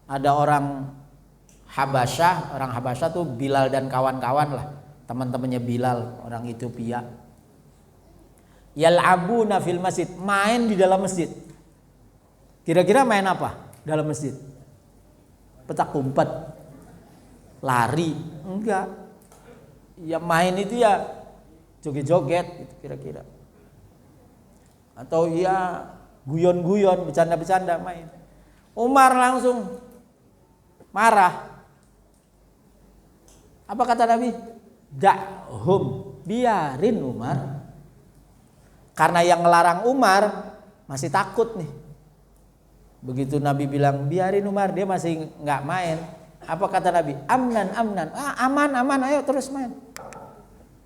Ada orang Habasyah tuh Bilal dan kawan-kawan lah, teman-temannya Bilal, orang Ethiopia. Yal'abuna fil masjid, main di dalam masjid. Kira-kira main apa dalam masjid? Petak umpet, lari, enggak. Ya main itu ya joget-joget gitu kira-kira. Atau ya guyon-guyon, bercanda-bercanda main. Umar langsung marah. Apa kata Nabi? Da'hum, biarin Umar. Karena yang ngelarang Umar masih takut nih. Begitu Nabi bilang biarin Umar, dia masih nggak main. Apa kata Nabi? Amnan. Aman, ayo terus main.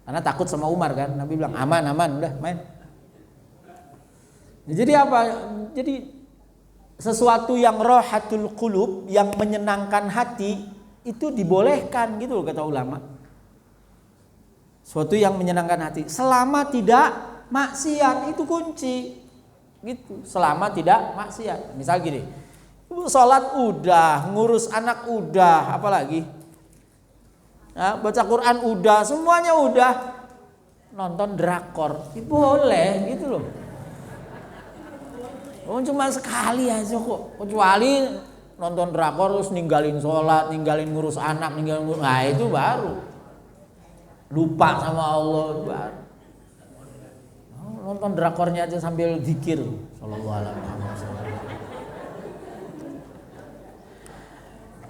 Karena takut sama Umar kan. Nabi bilang aman, udah main. Jadi apa? Jadi sesuatu yang rohatul qulub, yang menyenangkan hati, itu dibolehkan gitu loh kata ulama. Sesuatu yang menyenangkan hati, selama tidak maksiat, itu kunci. Gitu, selama tidak maksiat. Misal gini, sholat udah, ngurus anak udah, apalagi nah, baca Quran udah, semuanya udah, nonton drakor boleh gitu loh. Cuma sekali aja kok, kecuali nonton drakor terus ninggalin sholat, ninggalin ngurus anak, nah itu baru lupa sama Allah baru. Nonton drakornya aja sambil zikir sallallahu alaihi wasallam.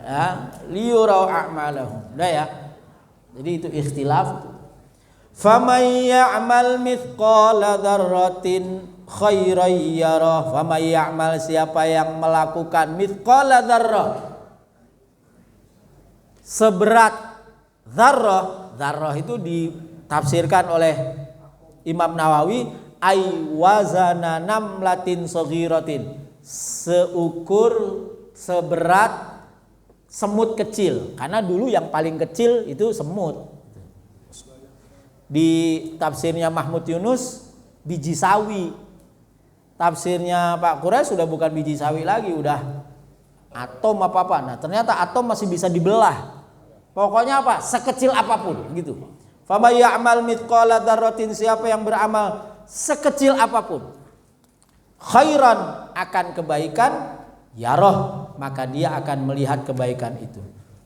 Ya, liyurau a'malahum. Udah ya. Jadi itu ikhtilaf. Faman ya'mal mithqala dzarratin khairan yarah. Faman ya'mal, siapa yang melakukan mithqala dzarrah, seberat dzarrah. Dzarrah itu ditafsirkan oleh Imam Nawawi ay wazana namlatin saghiratin, seukur seberat semut kecil, karena dulu yang paling kecil itu semut. Di tafsirnya Mahmud Yunus biji sawi, tafsirnya Pak Quraisy sudah bukan biji sawi lagi, udah atom apa. Nah ternyata atom masih bisa dibelah, pokoknya apa, sekecil apapun gitu. Faman ya'mal mithqala dzarratin, siapa yang beramal sekecil apapun, khairan, akan kebaikan, yarah, maka dia akan melihat kebaikan itu.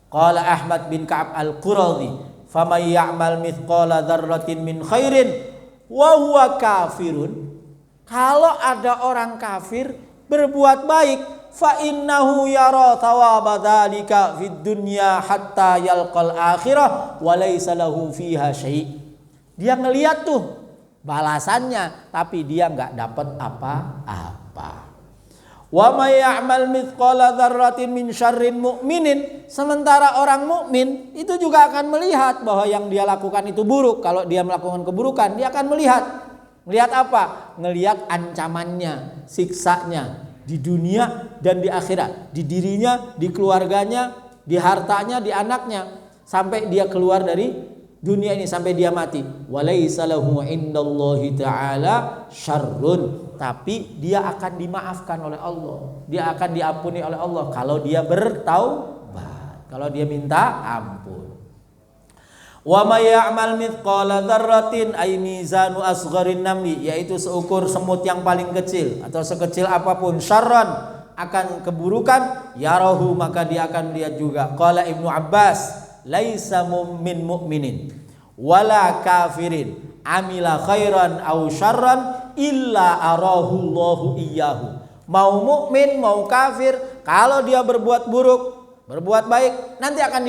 Qala Ahmad bin Ka'ab al-Quradhi, faman ya'mal mithqala dzarratin min khairin wa huwa kafirun, kalau ada orang kafir berbuat baik, fa innahu yara thawaba dzalika fid dunya hatta yalqal akhirah wa laysa lahu fiha syai'. Dia ngelihat tuh balasannya, tapi dia enggak dapat apa-apa. Wa may ya'mal mithqala dzarratin min syarrin mu'minin, sementara orang mukmin itu juga akan melihat bahwa yang dia lakukan itu buruk. Kalau dia melakukan keburukan, dia akan melihat apa? Ngelihat ancamannya, siksanya di dunia dan di akhirat, di dirinya, di keluarganya, di hartanya, di anaknya, sampai dia keluar dari dunia ini, sampai dia mati. Walaysa lahu indallahi ta'ala syarrun, tapi dia akan dimaafkan oleh Allah, dia akan diampuni oleh Allah kalau dia bertaubat, kalau dia minta ampun. Wa may ya'mal mithqala dzarratin ay mizanu asgharin namli, yaitu seukur semut yang paling kecil atau sekecil apapun, syarran, akan keburukan, yarahu, maka dia akan lihat juga. Qala Ibnu Abbas, laisa min mu'minin wala kafirin amila khairan aw syarran illa arahu Allahu iyyahu. Mau mukmin mau kafir, kalau dia berbuat buruk, berbuat baik, nanti akan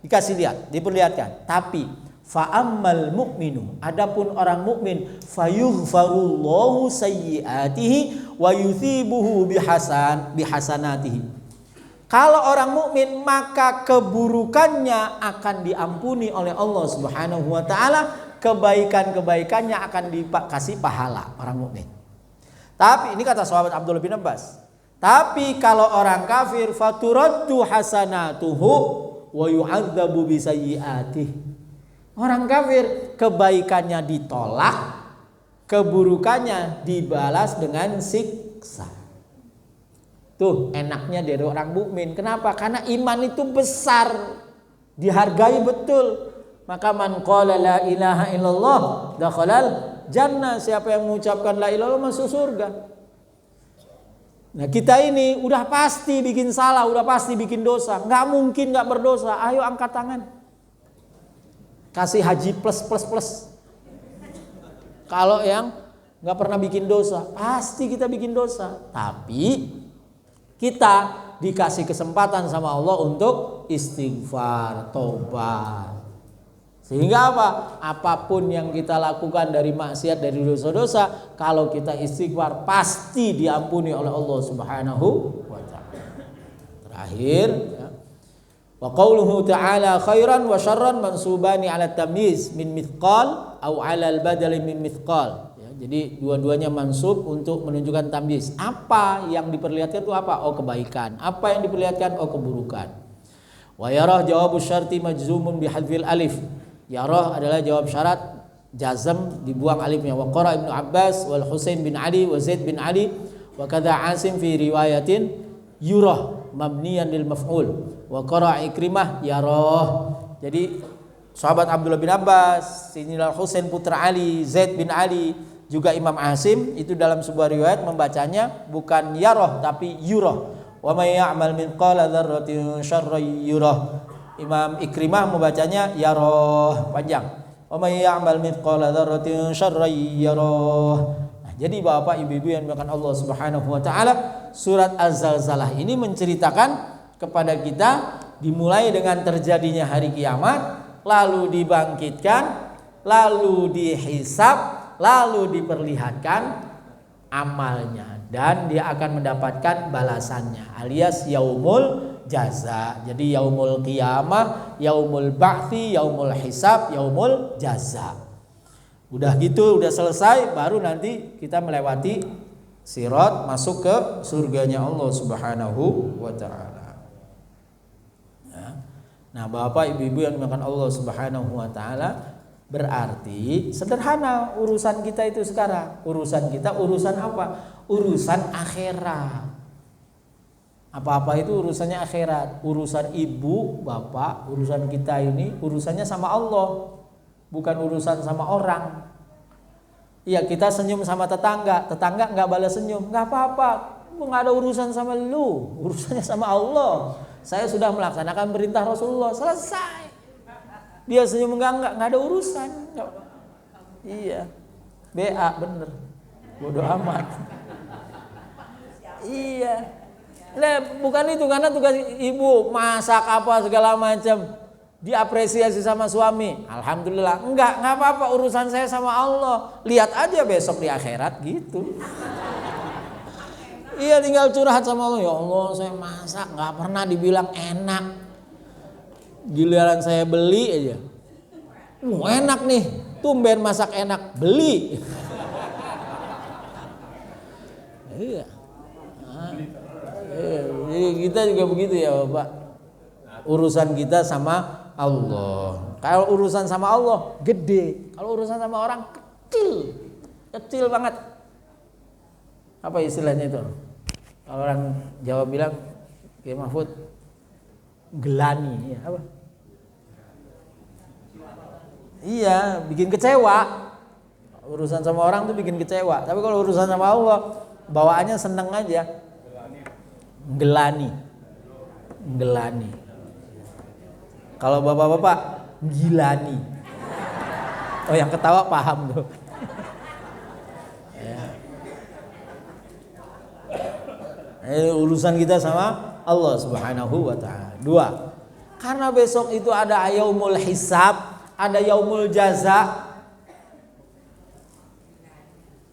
dikasih lihat, diperlihatkan. Tapi fa ammal mu'minu, adapun orang mukmin, fayughfarullahu sayyiatihi wa yuthibuhu bihasanatihi. Kalau orang mukmin, maka keburukannya akan diampuni oleh Allah Subhanahu wa taala, kebaikan-kebaikannya akan dikasih pahala orang mukmin. Tapi ini kata sahabat Abdullah bin Abbas, tapi kalau orang kafir, faturaddu hasanatuhu wa yu'adzabu bisayyi'atihi. Orang kafir kebaikannya ditolak, keburukannya dibalas dengan siksa. Tuh enaknya dari orang mukmin. Kenapa? Karena iman itu besar, dihargai betul. Maka man qala la ilaha illallah dakhalal jannah, siapa yang mengucapkan la ilaha illallah masuk surga. Nah kita ini udah pasti bikin salah, udah pasti bikin dosa, nggak mungkin nggak berdosa. Ayo angkat tangan, kasih haji plus. Kalau yang nggak pernah bikin dosa, pasti kita bikin dosa. Tapi kita dikasih kesempatan sama Allah untuk istighfar, tobat. Sehingga apa? Apapun yang kita lakukan dari maksiat, dari dosa-dosa, kalau kita istighfar pasti diampuni oleh Allah Subhanahu wa taala. Terakhir, ya. Wa qauluhu ta'ala khairan wa syarran mansubani 'ala tamyiz min mithqal au 'ala al-badali min mithqal. Ya, jadi dua-duanya mansub untuk menunjukkan tamyiz. Apa yang diperlihatkan itu apa? Oh kebaikan. Apa yang diperlihatkan? Oh keburukan. Wa yarah jawabu syarti majzumun bihadzfil alif. Yarah adalah jawab syarat, jazm dibuang alifnya. Wa qara Ibnu Abbas wal Husain bin Ali wa Zaid bin Ali wa kadza Asim fi riwayatin yurah mabniyan lil maf'ul wa qara Ikrimah yarah. Jadi sahabat Abdullah bin Abbas, Sayyidina Husain putra Ali, Zaid bin Ali, juga Imam Asim itu dalam sebuah riwayat membacanya bukan yarah tapi yurah. Wa may ya'mal mithqala dzarratin syarran yurah. Imam Ikrimah membacanya yarah panjang. Wa may ya'mal mithqala dzarratin syarran yarah. Nah, jadi Bapak Ibu-ibu yang dimuliakan Allah Subhanahu wa taala, surat Az-Zalzalah ini menceritakan kepada kita dimulai dengan terjadinya hari kiamat, lalu dibangkitkan, lalu dihisab, lalu diperlihatkan amalnya, dan dia akan mendapatkan balasannya alias yaumul jaza. Jadi yaumul qiyamah, yaumul ba'thi, yaumul hisab, yaumul jaza. Udah gitu, udah selesai, baru nanti kita melewati sirat, masuk ke surganya Allah Subhanahu wa taala. Nah, Bapak Ibu-ibu yang dimakan Allah Subhanahu wa taala, berarti sederhana urusan kita itu sekarang. Urusan kita urusan apa? Urusan akhirat. Apa-apa itu urusannya akhirat. Urusan ibu, bapak, urusan kita ini urusannya sama Allah, bukan urusan sama orang. Iya, kita senyum sama tetangga, tetangga nggak balas senyum, nggak apa-apa, nggak ada urusan sama lu, urusannya sama Allah. Saya sudah melaksanakan perintah Rasulullah, selesai. Dia senyum enggak ada urusan. Enggak. Iya. BA bener. Bodoh amat. Iya. Nah, bukan itu, karena tugas ibu masak apa segala macam diapresiasi sama suami. Alhamdulillah. Enggak apa-apa, urusan saya sama Allah. Lihat aja besok di akhirat gitu. Iya, tinggal curhat sama Allah. Ya Allah, saya masak enggak pernah dibilang enak. Giliran saya beli aja, enak nih, tumben masak enak, beli. Iya. Jadi kita juga begitu ya Bapak. Urusan kita sama Allah. Kalau urusan sama Allah gede, kalau urusan sama orang kecil banget. Apa istilahnya itu? Kalau orang Jawa bilang, Kiai Mahfud, gelani, ya apa? Iya, bikin kecewa. Urusan sama orang tuh bikin kecewa. Tapi kalau urusan sama Allah, bawaannya seneng aja. Gelani. Kalau bapak-bapak, gilani. Oh, yang ketawa paham tuh. Urusan kita sama Allah Subhanahu wa taala. 2. Karena besok itu ada yaumul hisab, ada yaumul jaza.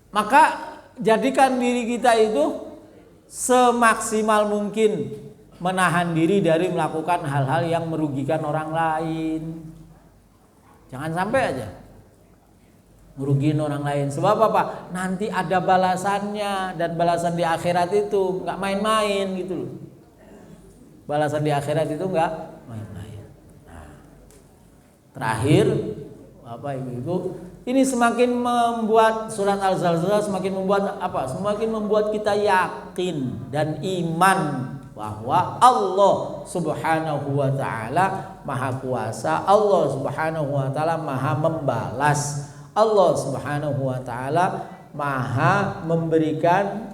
Maka jadikan diri kita itu semaksimal mungkin menahan diri dari melakukan hal-hal yang merugikan orang lain. Jangan sampai aja merugiin orang lain. Sebab apa? Nanti ada balasannya, dan balasan di akhirat itu nggak main-main gitu loh. Balasan di akhirat itu nggak main-main. Nah, terakhir, Bapak Ibu, ini semakin membuat surat Al-Zalzalah semakin membuat apa? Semakin membuat kita yakin dan iman bahwa Allah Subhanahu wa taala Maha Kuasa, Allah Subhanahu wa taala Maha membalas, Allah Subhanahu wa taala Maha memberikan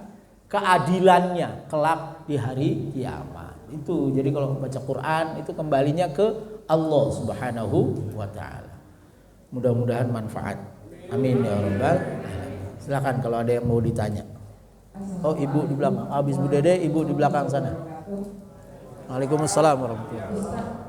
keadilannya kelak di hari kiamat. Itu jadi kalau baca Quran itu kembalinya ke Allah Subhanahu wa taala. Mudah-mudahan manfaat. Amin ya rabbal alamin. Silakan kalau ada yang mau ditanya. Oh, ibu di belakang. Habis Bu Dede, ibu di belakang sana. Waalaikumsalam warahmatullahi wabarakatuh.